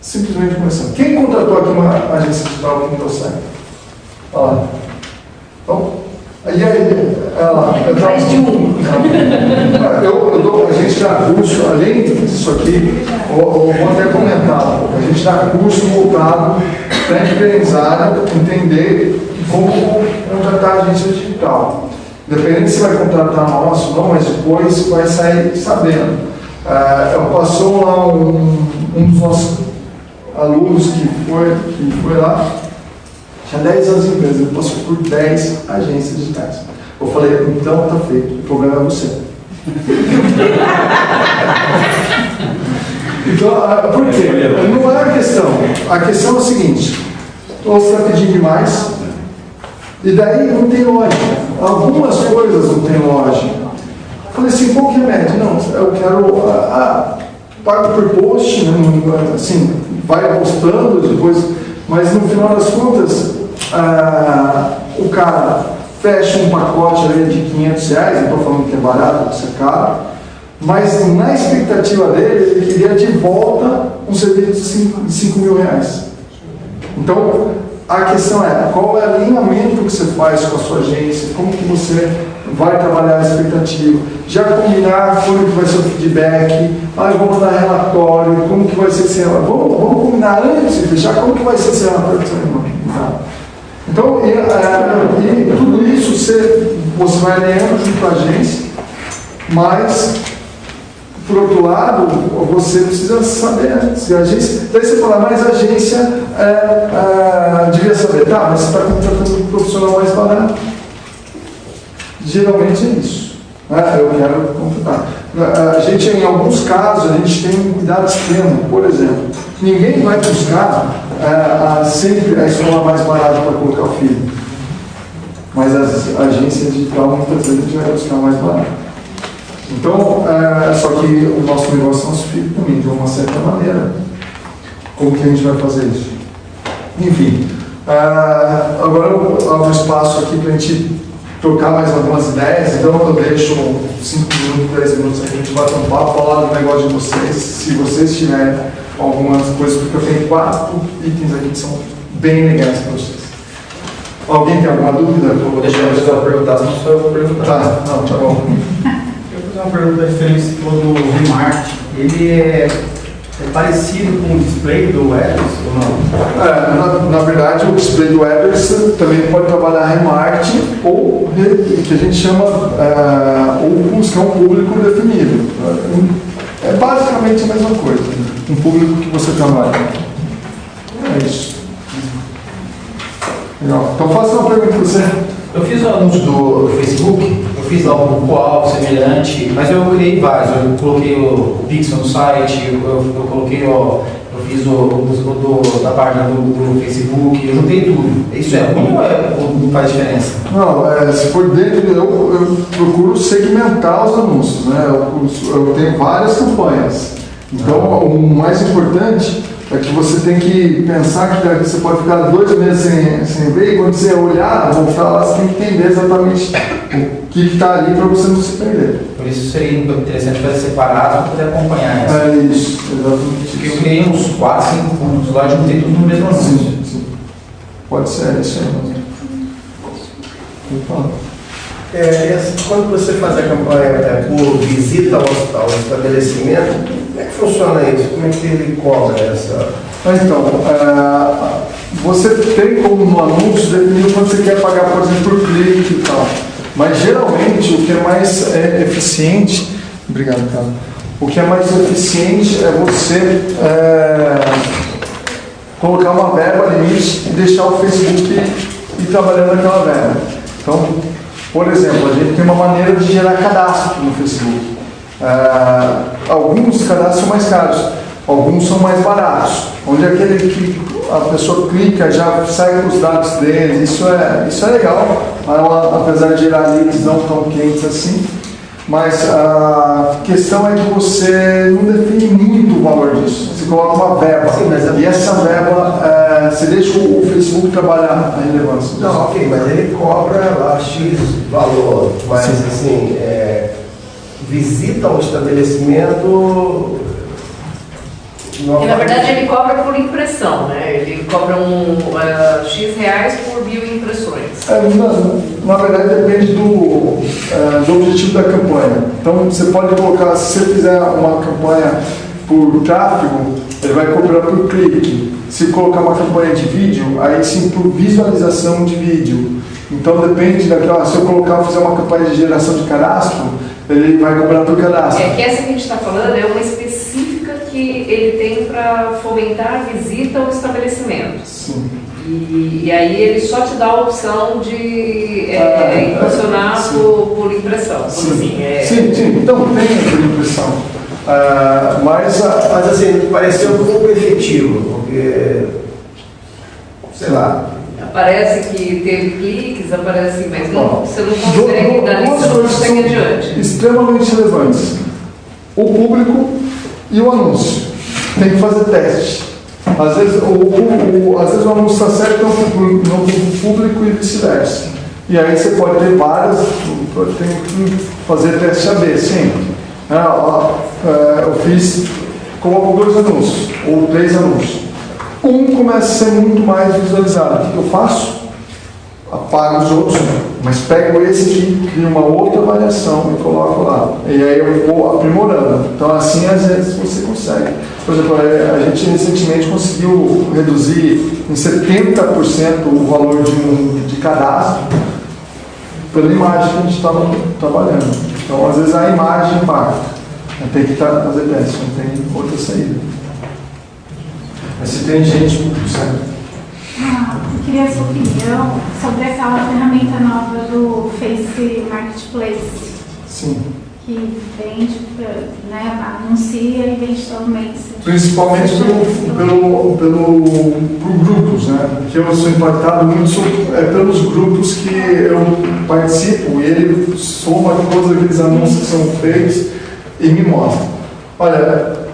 simplesmente começando. Quem contratou aqui uma agência digital que não deu certo? Olha lá. Então, e aí, mais de um. A gente dá curso, além disso aqui, eu vou até comentar, a gente dá curso voltado tem que organizar, entender como contratar a agência digital. Dependendo se vai contratar nosso ou não, mas depois vai sair sabendo. Passou lá um dos nossos alunos que foi lá, tinha 10 anos de empresa, ele passou por 10 agências digitais. Eu falei, então tá feito, o problema é você. Então, por quê? Não é a questão. A questão é o seguinte, você está pedindo demais, e daí não tem lógica. Algumas coisas não tem lógica. Eu falei assim, qual que é a média? Não, eu quero, pago por post, né, assim, vai postando depois, mas no final das contas, o cara fecha um pacote ali de R$500, não estou falando que é barato, que é caro, mas na expectativa dele, ele queria de volta um serviço de R$5 mil. Então, a questão é, qual é o alinhamento que você faz com a sua agência, como que você vai trabalhar a expectativa, já combinar como que vai ser o feedback, eu vou mandar relatório, como que vai ser esse relatório, vamos combinar antes de fechar, como que vai ser esse relatório que você vai mandar. Então, e tudo isso você vai alinhando junto com a agência, mas, por outro lado, você precisa saber se a agência. Daí você fala, mas a agência devia saber, tá, mas você está contratando um profissional mais barato. Geralmente é isso. Eu quero contratar. A gente, em alguns casos, a gente tem um cuidado extremo. Por exemplo, ninguém vai buscar sempre a escola mais barata para colocar o filho. Mas a agência digital, muitas vezes, a gente vai buscar mais barato. Então, só que o nosso negócio é nosso filho também, de uma certa maneira. Como que a gente vai fazer isso? Enfim, agora eu abro espaço aqui para a gente trocar mais algumas ideias, então eu deixo 5 minutos, 10 minutos aqui, a gente bater um papo, falar do negócio de vocês, se vocês tiverem algumas coisas, porque eu tenho 4 itens aqui que são bem legais para vocês. Alguém tem alguma dúvida? Eu vou deixar a pessoa perguntar, senão só eu vou perguntar. Tá bom. Eu vou fazer uma pergunta diferente do Remart. Ele é parecido com o display do Webers ou não? Na verdade, o display do Webers também pode trabalhar remarketing ou que a gente chama ou buscar um público definido. É basicamente a mesma coisa. Um público que você trabalha. É isso. Legal. Então faça uma pergunta para você. Eu fiz o anúncio do Facebook, eu fiz lá um pouco semelhante, mas eu criei vários. Eu coloquei o Pixel no site, eu coloquei eu fiz da página do Facebook, eu juntei tudo. Isso é ruim ou não faz diferença? Não, se for dentro, eu procuro segmentar os anúncios, né? Eu tenho várias campanhas. Então, o mais importante é que você tem que pensar que você pode ficar 2 meses sem ver, e quando você olhar, voltar lá, você tem que entender exatamente o que está ali para você não se perder. Por isso seria interessante fazer separado para poder acompanhar essa. É isso, exatamente. Porque eu criei uns 4, 5 pontos lá, juntei tudo no mesmo anúncio. Sim. Pode ser, isso aí. Quando você faz a campanha por visita ao estabelecimento, como é que funciona isso? Como é que ele cobra essa? Então, você tem como no anúncio definir quando você quer pagar, por exemplo, por clique e tal. Mas geralmente o que é mais eficiente, obrigado, cara. O que é mais eficiente é você colocar uma verba limite e deixar o Facebook ir trabalhando aquela verba. Então, por exemplo, a gente tem uma maneira de gerar cadastro no Facebook. Alguns cadastros são mais caros, alguns são mais baratos. Onde aquele que a pessoa clica já sai com os dados deles, isso é legal, apesar de gerar leads não tão quentes assim. Mas a questão é que você não define muito o valor disso. Você coloca uma verba. Sim, e essa verba, você deixa o Facebook trabalhar a relevância. Não, ok, mas ele cobra lá X valor. Mas assim, visita ao estabelecimento. E na verdade ele cobra por impressão, né? Ele cobra X reais por 1000 impressões. Na verdade depende do objetivo da campanha. Então você pode colocar, se você fizer uma campanha por tráfego, ele vai cobrar por clique. Se colocar uma campanha de vídeo, aí sim por visualização de vídeo. Então depende daquela, se eu fizer uma campanha de geração de cadastro, ele vai cobrar por cadastro. É que essa que a gente está falando é uma específica que ele tem para fomentar a visita ao estabelecimento. Sim. E aí ele só te dá a opção de impulsionar por impressão. Sim. Assim, Sim, então tem por impressão. Mas assim, pareceu um pouco efetivo, porque, sei lá. Aparece que teve cliques, aparece, mas não, você não consegue dar duas você não coisas consegue são adiante. extremamente relevantes. O público e o anúncio. Tem que fazer teste. Às vezes o anúncio está certo não para o público e vice-versa. E aí você pode ter várias, tem que fazer teste AB, sim. Eu fiz, coloco 2 anúncios, ou 3 anúncios. Um começa a ser muito mais visualizado. O que eu faço? Apago os outros, mas pego esse aqui, crio uma outra variação e coloco lá. E aí eu vou aprimorando. Então assim às vezes você consegue. Por exemplo, a gente recentemente conseguiu reduzir em 70% o valor de cadastro pela imagem que a gente estava trabalhando. Então às vezes a imagem impacta. Tem que fazer teste, não tem outra saída. Mas se tem gente, certo? Eu queria a sua opinião sobre aquela ferramenta nova do Face Marketplace. Sim. Que vende, anuncia e vende todo mês. Principalmente por grupos, né? Que eu sou impactado muito pelos grupos que eu participo e ele soma todos aqueles anúncios que são feitos e me mostra. Olha,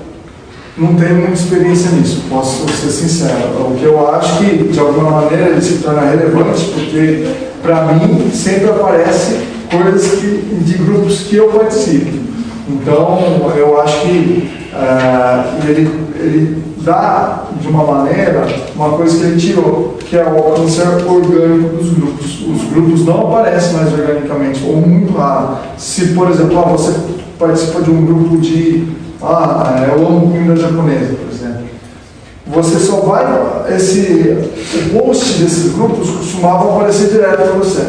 não tenho muita experiência nisso, posso ser sincero. O que eu acho que, de alguma maneira, ele se torna relevante, porque, para mim, sempre aparece coisas de grupos que eu participo. Então, eu acho que ele dá, de uma maneira, uma coisa que ele tirou, que é o alcance orgânico dos grupos. Os grupos não aparecem mais organicamente, ou muito raro. Se, por exemplo, você participa de um grupo de eu amo comida japonesa, por exemplo. Você só vai, o post desses grupos costumavam aparecer direto para você.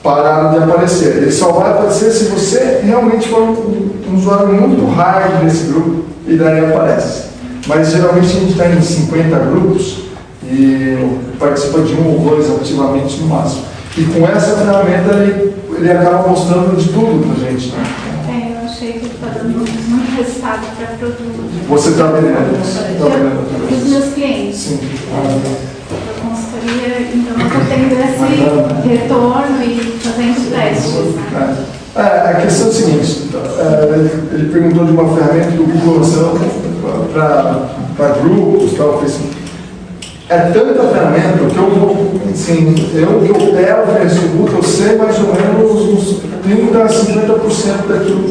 Pararam de aparecer. Ele só vai aparecer se você realmente for um usuário muito hard nesse grupo, e daí aparece. Mas geralmente a gente está em 50 grupos e participa de 1 ou 2 ativamente no máximo. E com essa ferramenta ele acaba mostrando de tudo para a gente, né? Eu achei que está dando muito resultado para produto. Você está vendendo? Os meus clientes. Sim. Da consultoria, então eu estou tendo esse retorno e fazendo testes. A questão é a seguinte, ele perguntou de uma ferramenta do Google para grupos, tal, Facebook. É tanta ferramenta que eu opero no Facebook, eu sei mais ou menos uns 30% a 50% daquilo